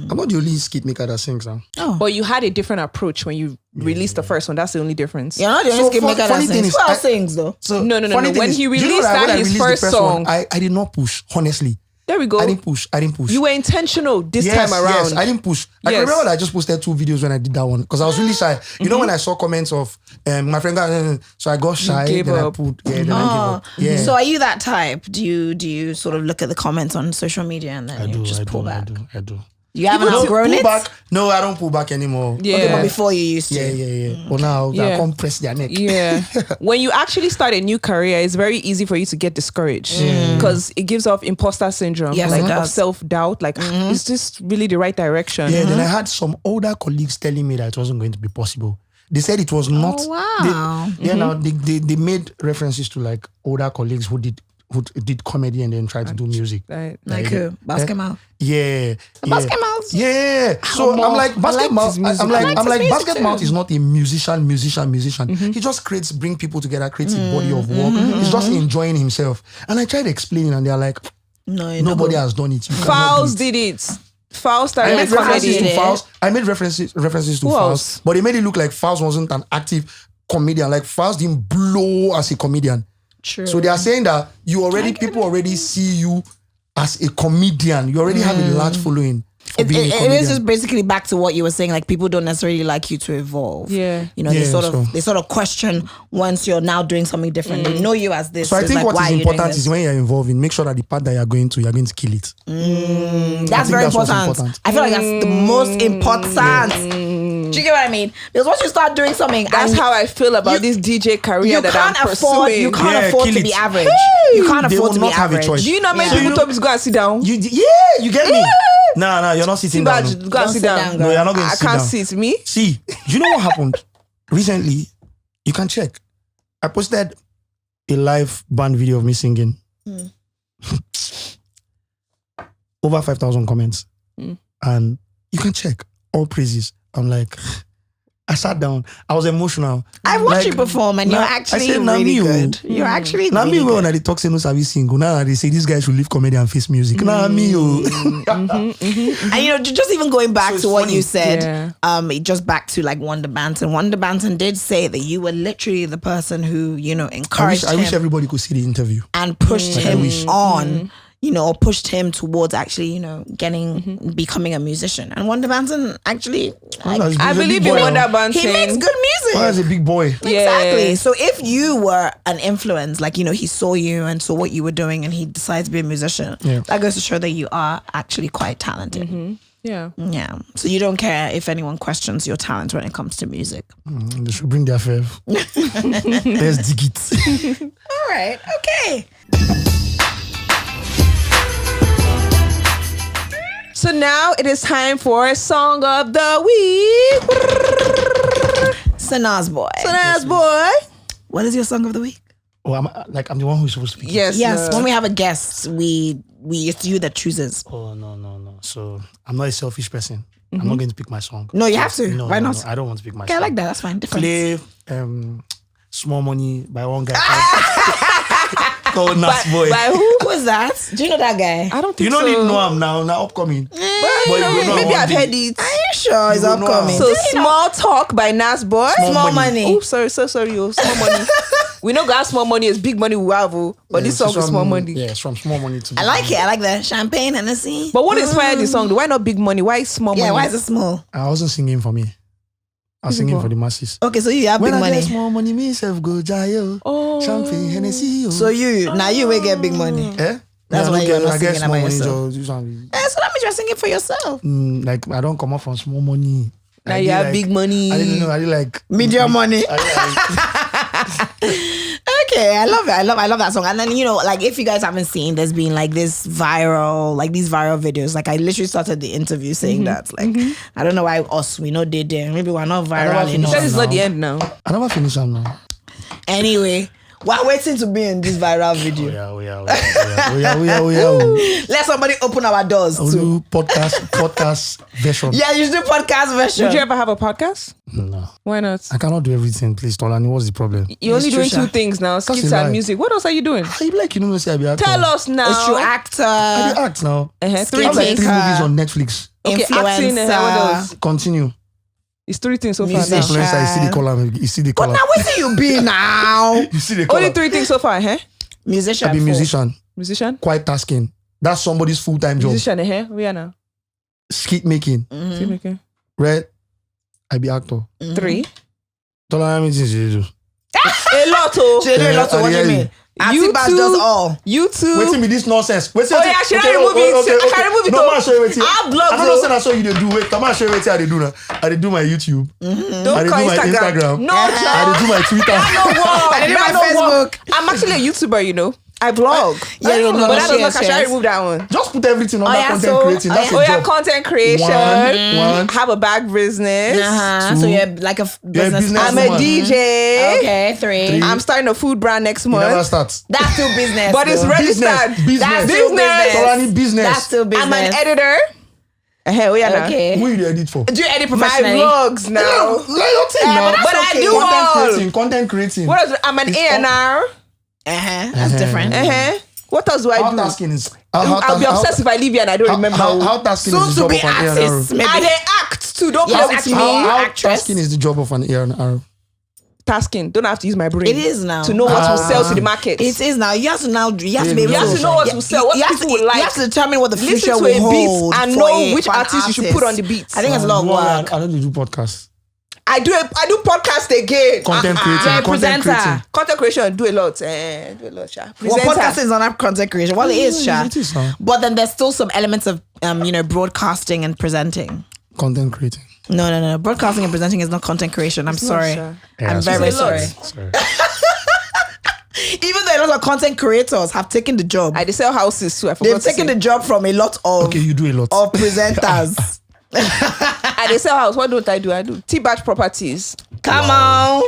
not the only skit maker that sings now. But you had a different approach when you released the first one. That's the only difference. You're not the only So skit maker that funny thing sings. is, Who else I- sings though? So No. funny thing When is, he do you know released when that, I his released the first one, song. I did not push, honestly. There we go. I didn't push. You were intentional this time around. Yes, I didn't push. I can Yes. remember that I just posted 2 videos when I did that one because I was really shy. You know when I saw comments of my friend got, so I got shy. gave then up. I gave up. Yeah. So are you that type? Do you sort of look at the comments on social media and then you just pull back? I do. You haven't No, outgrown pull it? back. No, I don't pull back anymore. Yeah. Okay, but before you used to. Yeah. But now Yeah. I can't press their neck. Yeah. When you actually start a new career, it's very easy for you to get discouraged because it gives off imposter syndrome, Yes, like it of does. self-doubt. Like, is this really the right direction? Yeah, then I had some older colleagues telling me that it wasn't going to be possible. They said it was not. wow. Now they made references to like older colleagues who did comedy and then tried to do music. Right. Like who? Basket Mouth. Yeah. Basket Mouth? Yeah. So I'm like Basket Mouth. I'm like music Basket too. Mouth is not a musician. He just bring people together, creates a body of work. He's just enjoying himself. And I tried explaining, and they're like, No, nobody has done it. You cannot Fowls do it. did it. Fouls I started made with references comedy. to Fouls. I made references to Who Fouls, else? but they made it look like Fouls wasn't an active comedian. Like Fouls didn't blow as a comedian. True. So they are saying that people already see you as a comedian. You already have a large following for being a It comedian. is just basically back to what you were saying. Like people don't necessarily like you to evolve. Yeah. You know, Yeah, they sort of question once you're now doing something different. They know you as this. So I it's think like, what why is are you doing important this? is when you're involved in, make sure that the part that you're going to kill it. That's very that's what's important. important. I feel like that's the most important. Do you get what I mean? Because once you start doing something, That's and how I feel about this DJ career you that can't I'm afford. pursuing. You can't Yeah, afford kill to it. be average. You can't They afford will to be not have a average. choice. Do you know how many Yeah. people told me to go and sit down? You get me? Nah, you're not sitting down. Baj, No. go and Don't sit sit down. down, No, you're not going I to sit can't down. sit. Me? See, you know what happened recently? You can check. I posted a live band video of me singing. Over 5,000 comments. And you can check. All praises. I'm like, I sat down. I was emotional. I watched Like, you perform, and you're I actually said, nah, really me, oh. good. You're actually Now really me good. when they talk say no service single. Now they say this guy should leave comedy and face music. Nah me oh. And you know, just even going back So to it's what funny. you said, Yeah. just back to like Wonder Banton. Wonder Banton did say that you were literally the person who, you know, encouraged I wish him everybody could see the interview. and pushed Like, I him wish. on, you know, or pushed him towards actually, you know, becoming a musician. And Wonder Banton actually, like, He's I a big believe in boy. Wonder Banton. he makes good music. Oh, he's a big boy. Exactly. So if you were an influence, like, you know, he saw you and saw what you were doing and he decided to be a musician, Yeah. that goes to show that you are actually quite talented. Yeah. Yeah. So you don't care if anyone questions your talent when it comes to music. They should bring their fev. Let's dig it. All right. Okay. So now it is time for Song of the Week. So Nas Boy. So Nas Boy. What is your song of the week? Oh, I'm the one who's supposed to speak. Yes. Yes. When we have a guest, it's you that chooses. Oh no. So I'm not a selfish person. I'm not going to pick my song. No, you have to. No, Why no, not? no, I don't want to pick my Okay, I song. like that. That's fine. Different. Play Small Money by one guy called Nas Boy. By who? Who is that? Do you know that guy? I don't think You don't so. need to know him now upcoming. But, you go know maybe one I've day. heard it. Are you sure it's You will know upcoming? how. So Small Talk by Nas Boy. Small money. Oh, sorry. Oh, small money. We know got small money is big money we have, oh, but this song is small money. Yeah, it's from Small Money to I like it. I like that. Champagne, Hennessy. But what inspired this song? Why not big money? Why small money? Yeah, why is it small? I wasn't singing for me. I was singing for the masses. Okay, so you have When big I money. get small money, me self go jail. Oh. Champagne, Hennessy. Oh. So now you will get big money. Eh? That's Yeah, why I you're don't not get singing small about money. yourself. So So that means you're singing for yourself. like I don't come up from small money. Now I you did have like- big money. I didn't know. I did like Medium money. I did like Okay, I love it. I love that song. And then, you know, like if you guys haven't seen, there's been like these viral videos. Like I literally started the interview saying that. Like I don't know why we know they did. Maybe we're not viral never enough. That is not the end now. I never finish them now. Anyway, we're waiting to be in this viral video. Oh yeah. Let somebody open our doors I'll too. do podcast version. Yeah, you should do podcast version. Would you ever have a podcast? No, Why not? I cannot do everything. Please, Tolani, what's the problem? You're only It's doing true, two sha. things now: skits a and lie. music. What else are you doing? I be like you know say I be actor. Tell us now. It's true actor, I be act now. Uh-huh. I Three have like things. 3 movies on Netflix. Okay, acting. What influencer. else? Continue. It's 3 things so far Music. now. Influencer, you see the color. You see the But color. now where do you be now? You see the color. Only 3 things so far, huh? Musician. I be musician. Musician? Quite tasking. That's somebody's full-time job. Musician, huh? We are now. Skit making. Okay. Right? I be actor. 3. Tolani things you do. A lot, oh. She do a lot of what do you I hear mean? Acting Baj does all. YouTube. Waiting with this nonsense. Wait, Oh, yeah, should I remove it? I can remove it, No, oh. man, show you waiting. I blog, I don't know oh. say that's what you dey do. Wait, come on, show you waiting. I dey do now. I dey do my YouTube. I Don't dey call do my Instagram. Instagram. No, I dey do my Twitter. I did my Facebook. I'm actually a YouTuber, you know. I vlog. Yeah, no, but that does not shares. should I remove that one? Just put everything on Oh, that yeah, content so- creating. That's Oh a yeah, job. content creation. One. Have a bag business. So you're like a business. business I'm a woman. DJ. Okay, 3. I'm starting a food brand next It never month. starts. That's still business. But it's though. registered. Business. That's still business. Tolani business. That's still business. I'm an editor. Oh yeah, now. Okay. Who you dey edit for? Do you edit My professionally? vlogs now. Let your team now. but I do Content all. creating. Content creating. What is it? I'm an A&R. That's different. What else do I How do? tasking is. I'll be obsessed if I leave here and I don't remember. How tasking is the job of an artist, A&R? maybe. And they act too. Don't play with me. How actress. tasking is the job of an A&R? Tasking. Don't have to use my brain. It is now. To know what will sell to the market. It is now. You have to be able You have to know what will sell, what people will like. You have to determine what the future Listen to will a beat hold and for know a- which for an artist you should put on the beat. I think it's a lot of work. I don't do podcasts. I do podcast again. Content creating. You're a Content presenter. creating. Content creation, do a lot. Sha. Well, Presenter. podcasting is not content creation. Well, it is, Sha. It is, huh? But then there's still some elements of, broadcasting and presenting. Content creating. No. Broadcasting and presenting is not content creation. I'm sorry. Sha. Yeah, I'm sorry. very It's a lot. sorry. Sorry. Even though a lot of content creators have taken the job, I sell houses too. I forgot they've to say. taken the job from a lot of Okay, you do a lot. presenters. I they sell house. What don't I do? I do T-Batch properties. Come on.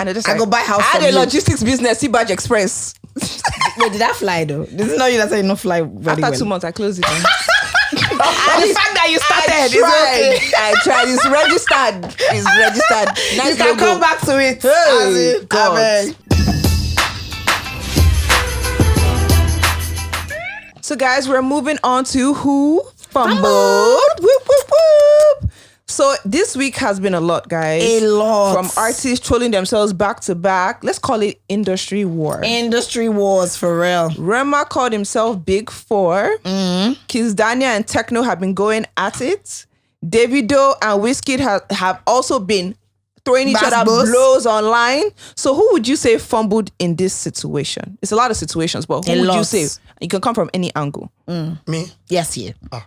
And I go buy house I had from a you. logistics business, T-Batch Express. Wait, did that fly though? This is not you that say you not fly very After well. 2 months, I closed it. And the fact that you started is okay. I tried. It's registered. Nice You can logo. come back to it. Hey, As in, God. I beg. So, guys, we're moving on to who fumbled. Whoop, whoop, whoop. So this week has been a lot, guys. A lot. From artists trolling themselves back to back. Let's call it industry war. Industry wars for real. Rema called himself Big Four. Kiss Daniel and Techno have been going at it. Davido and Wizkid have also been throwing each other Bus. blows online. So who would you say fumbled in this situation? It's a lot of situations, but who A would you lot. say? You can come from any angle. Me? Yes, you. I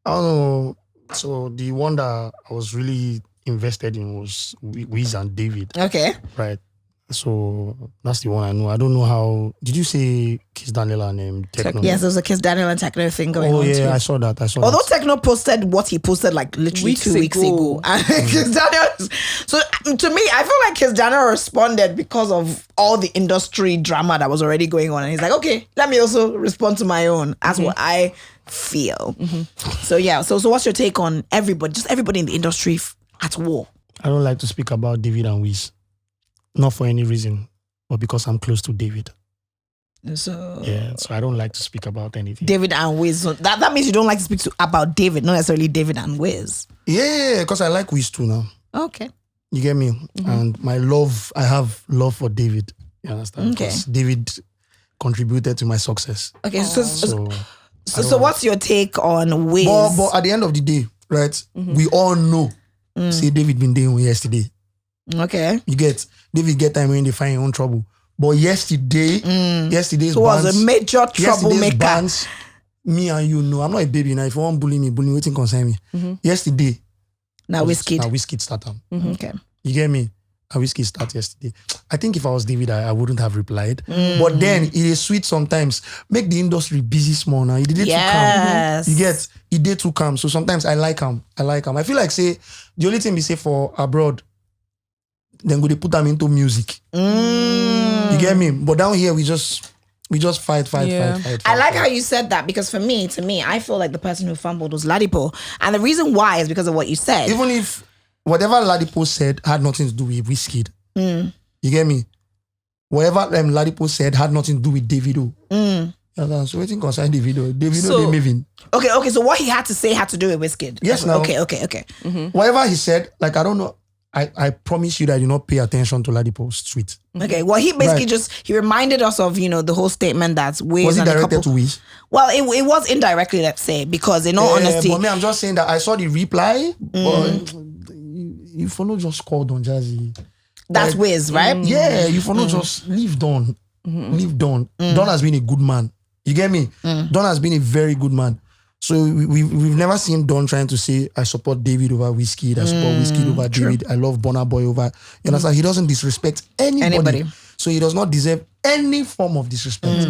don't know. So the one that I was really invested in was Wiz and David, Okay. right? So that's the one I know. I don't know how. Did you say Kiss Daniel and Techno? Yes, there was a Kiss Daniel and Techno thing going Oh on yeah, too. I saw that. Although Techno posted what he posted like literally Weeks 2 weeks ago. ago. And Kiss Daniel, so to me, I feel like Kiss Daniel responded because of all the industry drama that was already going on. And he's like, okay, let me also respond to my own. That's what I feel. So yeah, so what's your take on everybody, just everybody in the industry at war? I don't like to speak about David and Wiz, not for any reason, but because I'm close to David. So Yeah, so I don't like to speak about anything. David and Wiz. So that means you don't like to speak about David, not necessarily David and Wiz. Yeah, because I like Wiz too now. Okay. You get me? And I have love for David. You understand? Okay. Because David contributed to my success. Okay. So what's your take on Wiz? But at the end of the day, right? We all know. Say David been doing yesterday. Okay. You get David get time when they find your own trouble. But yesterday's So was bands, a major yesterday's troublemaker. bands, me and you know, I'm not a baby now. If you want bully me, waiting concern me. Yesterday, Now Wizkid. Wizkid start am. Okay. You get me? A Wizkid start yesterday. I think if I was David, I wouldn't have replied. But then it is sweet sometimes. Make the industry busy small now. It did too Yes. calm. You get it did too calm. So sometimes I like him. I feel like say the only thing we say for abroad, then go they put them into music. You get me? But down here we just fight. I like how you said that because to me, I feel like the person who fumbled was Ladipo. And the reason why is because of what you said. even if whatever Ladipo said had nothing to do with Wizkid. You get me? Whatever Ladipo said had nothing to do with Davido. Yeah, so waiting concern Davido. Davido So- they moving. Okay, so what he had to say had to do with Wizkid. Yes, now. Okay. Whatever he said, like I don't know. I promise you that I did not pay attention to Ladipo's tweet. Okay. Well, he basically Right. he reminded us of, the whole statement that's Wiz Was it and a directed couple. to Wiz? Well, it was indirectly, let's say, because in all honesty, But me, I'm just saying that I saw the reply, but you follow just called on Jazzy. that's like- Wiz, right? Yeah, you follow just leave Don. Leave Don. Don has been a good man. You get me? Don has been a very good man. So we've never seen Don trying to say, I support David over Wizkid, I support Wizkid over David, I love Burna Boy over. You understand? He doesn't disrespect anybody. So he does not deserve any form of disrespect.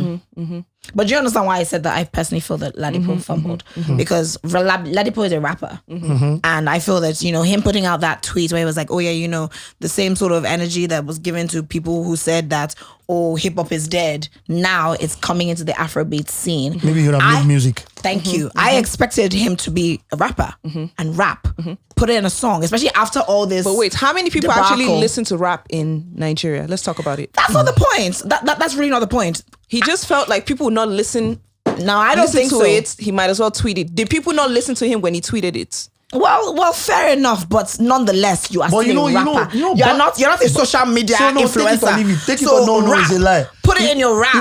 But do you understand why I said that? I personally feel that Ladipo fumbled because Ladipo is a rapper, and I feel that him putting out that tweet where he was like, "Oh yeah, the same sort of energy that was given to people who said that oh, hip hop is dead. Now it's coming into the Afrobeat scene. Maybe you would have made music. Thank you. I expected him to be a rapper and rap, put it in a song, especially after all this. But wait, how many people debacle. actually listen to rap in Nigeria? Let's talk about it. That's not the point. That's really not the point. He just felt like people would not listen. No, I don't think to so. it. He might as well tweet it. Did people not listen to him when he tweeted it? Well, fair enough, but nonetheless, you are still a rapper. You're not a social media influencer. Take it or no, it's a lie. Put it in your rap.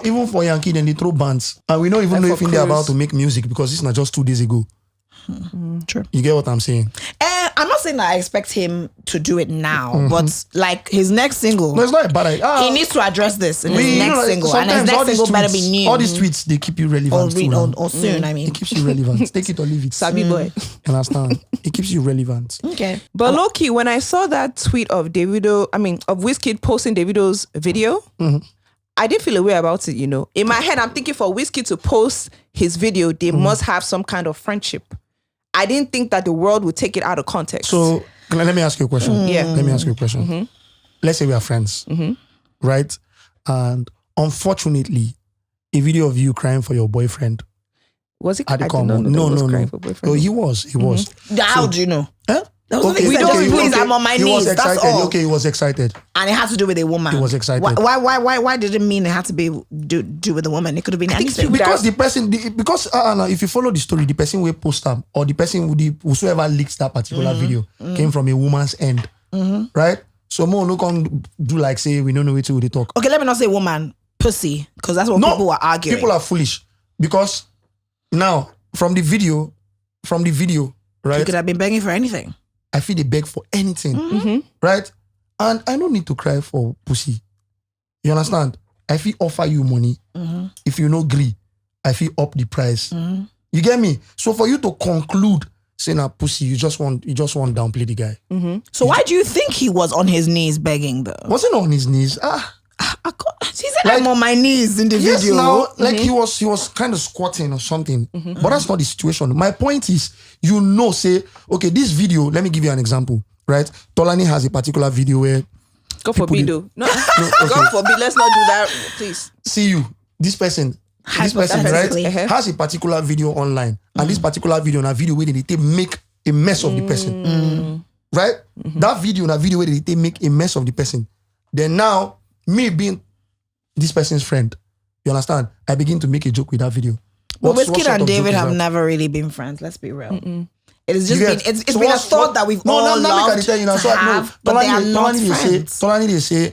Even for Yankee, then they throw bands, and we don't even know if they're about to make music because it's not just 2 days ago. True. You get what I'm saying? I'm not saying that I expect him to do it now, but like his next single, No, it's not a bad idea. he needs to address this in his next single, and his sometimes all next these single better tweets- be new. All these tweets, they keep you relevant. or soon. I mean, It keeps you relevant. Take it or leave it. Sabi boy. You understand? It keeps you relevant. okay. But low key, when I saw that tweet of of Wizkid posting Davido's video, I did feel a way about it, In my head, I'm thinking for Wizkid to post his video, they must have some kind of friendship. I didn't think that the world would take it out of context. So let me ask you a question. Yeah. Let me ask you a question. Let's say we are friends, right? And unfortunately, a video of you crying for your boyfriend Was it? had I to did come not on. know that No, he was no, crying no. for boyfriend. Oh, he was. How do you know? Huh? That was what he said. Just please, I'm on my He knees. was That's excited. all. Okay, he was excited. And it had to do with a woman. He was excited. Why did it mean it had to be do with a woman? It could have been anything. Because if you follow the story, the person will post them or the person whosoever leaks that particular video came from a woman's end, right? So more no can do like say we don't know which way they talk. Okay, let me not say woman, pussy, because that's what people were arguing. People are foolish because now from the video, right? You could have been begging for anything. I feel they beg for anything, right? And I don't need to cry for pussy. You understand? I feel offer you money. If you no agree, I feel up the price. You get me? So for you to conclude saying a pussy, you just want downplay the guy. So why do you think he was on his knees begging though? Wasn't on his knees. He said I'm on my knees in the Yes, video. now, like he was kind of squatting or something. But that's not the situation. My point is, say, okay, this video, let me give you an example, right? Tolani has a particular video where God forbid, though. No, okay. God forbid, let's not do that, please. see you, this person, right, Hypothetically. has a particular video online. And this particular video, na video where they make a mess of the person. Right? That video, where they make a mess of the person. Then now, me being this person's friend, you understand? I begin to make a joke with that video. But What Wizkid sort and of joke David is have that? never really been friends. Let's be real. It has just You been get- it's so been a what's- thought what- that we've no, all no, loved tell you now. to So have, but they are not friends. Tolani they say,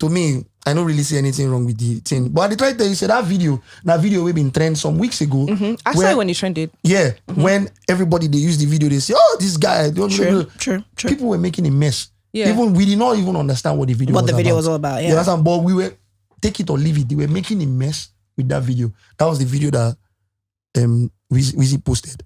to me, I don't really see anything wrong with the thing. But I try to tell you, say that video we've been trend some weeks ago. I saw it when you trended. Yeah, when everybody they use the video, they say, "Oh, this guy." True. People were making a mess. Yeah. Even we did not even understand what the video was all about. You Yeah. understand? But we were take it or leave it. They were making a mess with that video. That was the video that Wizzy posted.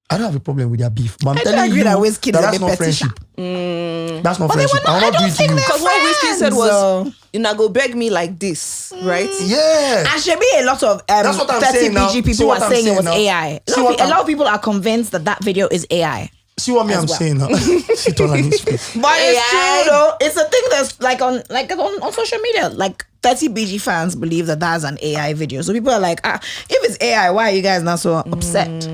I don't have a problem with their beef, but I'm telling agree you that Wizkid is a that's bit not petty. friendship. That's not But they friendship. were not- I will I not do don't it to think you. they're Because what Wizkid said was, So- "You not go beg me like this, right?" Yeah. And should be a lot of That's what I'm 30 saying now. PG See people what are I'm saying it saying was now. AI. See what A lot of people are convinced that video is AI. See what as I'm well. saying now? See Tolani's face. But it's AI. true though. It's a thing that's like on social media. Like 30 BG fans believe that that's an AI video. So people are like, if it's AI, why are you guys not so upset?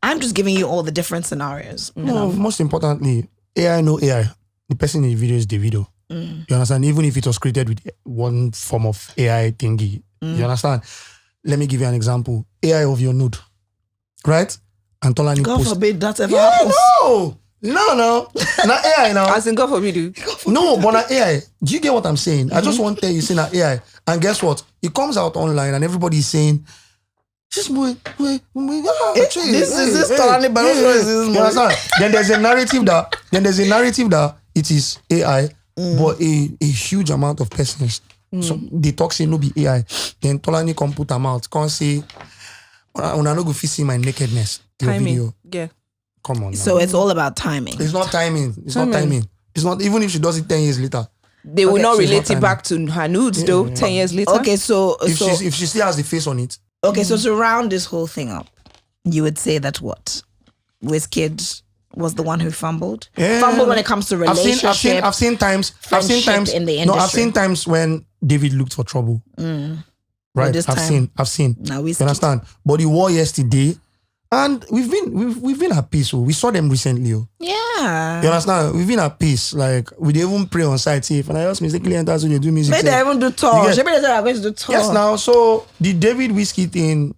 I'm just giving you all the different scenarios. No, most importantly, AI no AI. The person in the video is the video. You understand? Even if it was created with one form of AI thingy. You understand? Let me give you an example. AI of your nude. Right? And Tolani God post. forbid that ever Yeah, happens. no. Not AI now. As in God forbid, you. No, but not AI. Do you get what I'm saying? I just want to tell you, say not AI. And guess what? It comes out online and everybody's saying, this boy, this Tolani Baj, this is you understand? Then there's a narrative that it is AI, but a huge amount of persons. So they talk say no be AI. Then Tolani come put them out, can't say, I'm not going to see my nakedness. Your video. Timing, yeah. Come on. So it's all about timing. It's not timing. It's not timing. It's not, even if she does it 10 years later. They will not so it's relate not it back to her nudes though. 10 years later. Okay, so If she still has the face on it. okay, so to round this whole thing up, you would say that what? Wizkid was the one who fumbled? Yeah. Fumbled when it comes to relationships. I've seen times friendship in the No, I've industry. seen times when David looked for trouble. Right? I've seen. Now we you understand? But he wore yesterday, and we've been at peace. So we saw them recently. Yeah. You understand? We've been at peace. Like we even pray on site safe. And I just mistakenly enter so they do music. Maybe they even do tours. Maybe they are going to do tours. Yes, now. So the David Whiskey thing,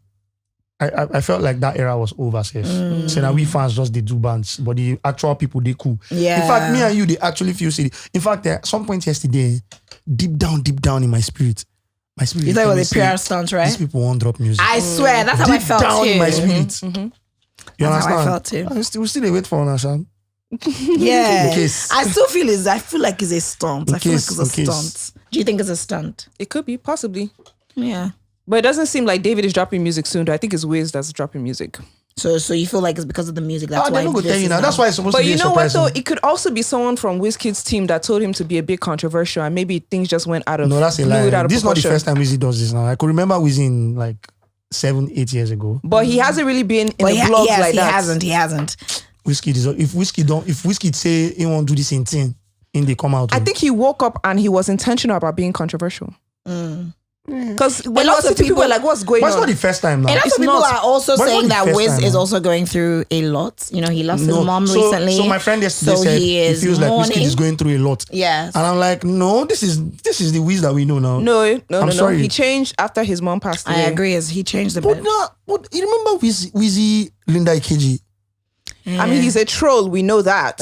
I felt like that era was over, safe. So now we fans just they do bands, but the actual people they cool. Yeah. In fact, me and you they actually feel city. In fact, at some point yesterday, deep down in my spirit. You thought it was a PR stunt, right? These people won't drop music. I swear, that's how I felt down too. in my spirit. You That's understand? how I felt too. We still wait for Nashan. Yeah. In case. I feel like it's a stunt. In I feel like case, it's a in case. stunt. Do you think it's a stunt? It could be, possibly. Yeah. But it doesn't seem like David is dropping music soon. I think it's Wiz that's dropping music. So you feel like it's because of the music. That's why. They're not gonna tell you now. That's why it's supposed But to be you a know what surprise. though? It could also be someone from Wizkid's team that told him to be a bit controversial, and maybe things just went out of. No, that's a blew lie. it out of This is not the proportion. first time Wizzy does this now. I could remember Wizzy in like 7-8 years ago. But he hasn't really been in the blogs yes, like that. He hasn't. Wizkid is if Wizkid say he won't do this in thing, in they come out. I think he woke up and he was intentional about being controversial. Because when lots of people were people- like, "What's going But it's on?" not the first time now. And lots It's of people not. are also But it's saying not the that first Wiz time is now. also going through a lot. You know, he lost his mom so, recently. So my friend yesterday so said he he feels like mourning. Wizkid is going through a lot. Yes. And I'm like, no, this is the Wiz that we know now. No. sorry. He changed after his mom passed away. I agree. He changed a But bit. no, but you remember Wizzy Linda Ikeji? I mean, he's a troll. We know that.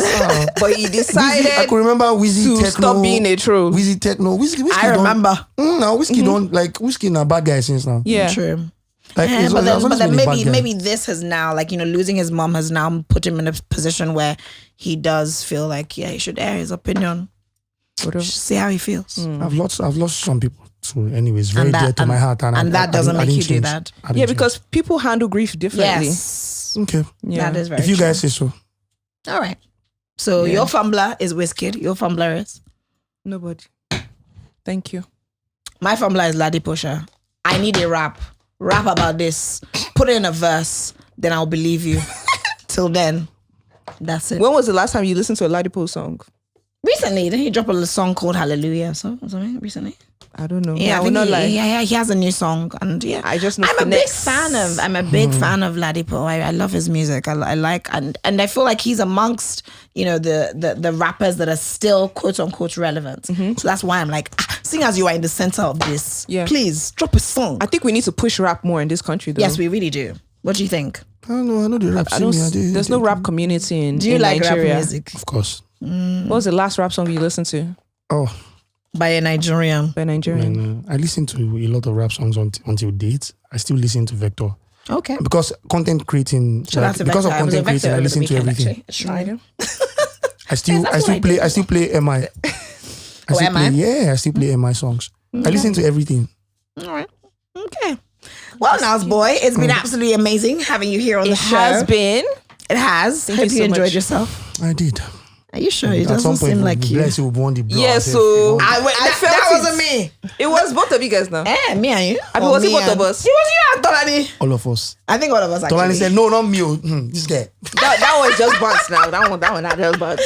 But he decided I could remember Wizzy to Techno. stop being a troll. Wizzy Techno. Whiskey I remember. Now Whiskey don't like Whiskey na bad guy since now. Yeah. True. Like, it's But always then been a bad guy. maybe this has now, like, you know, losing his mom has now put him in a position where he does feel like, yeah, he should air his opinion. See how he feels. I've lost some people. So anyways, very dear to my heart. And that doesn't make you do that. Yeah, because people handle grief differently. Yes. Okay. Yeah. That is very If you true. guys say so. All right. So your fumbler is Wizkid. Your fumbler is? Nobody. Thank you. My fumbler is Ladiposha. I need a rap. Rap about this. Put it in a verse. Then I'll believe you. Till then, that's it. When was the last time you listened to a Ladipo song? Recently, didn't he drop a song called Hallelujah or something recently? I don't know. Yeah, I I will think not lie. he has a new song, and yeah, I just know I'm a big finesse. fan of Ladipo. I love his music. I like and I feel like he's amongst, you know, the rappers that are still quote unquote relevant. So that's why I'm like, seeing as you are in the center of this, Yeah. please drop a song. I think we need to push rap more in this country, though. Yes, we really do. What do you think? I know the rap. I don't. There's no rap community in Do you in like Nigeria. rap music Of course. What was the last rap song you listened to Oh, by a Nigerian? by Nigerian? and, I listen to a lot of rap songs until date. I still listen to Vector. Okay. Because content creating, Shout out to because of Vector. I was a content Vector creating, I over the listen to weekend, everything. actually. I still That's what I did. play MI. MI? I still play MI songs. I listen to everything. All right. Okay. Well, Nas Boy, it's been absolutely amazing having you here on the It show. has been. It has. Thank Hope you you so enjoyed much. yourself. I did. Are you sure? It At some doesn't point, seem like you. Bless you won the blow. Yeah, ourselves, so- you know. That felt wasn't it. me. It was both of you guys now. Me and you. I mean, Or was it me both and- of us? It was you and Tolani. All of us. I think all of us actually. Tolani said, no, not me. This guy. That was just bounce now. That one, not just bounce.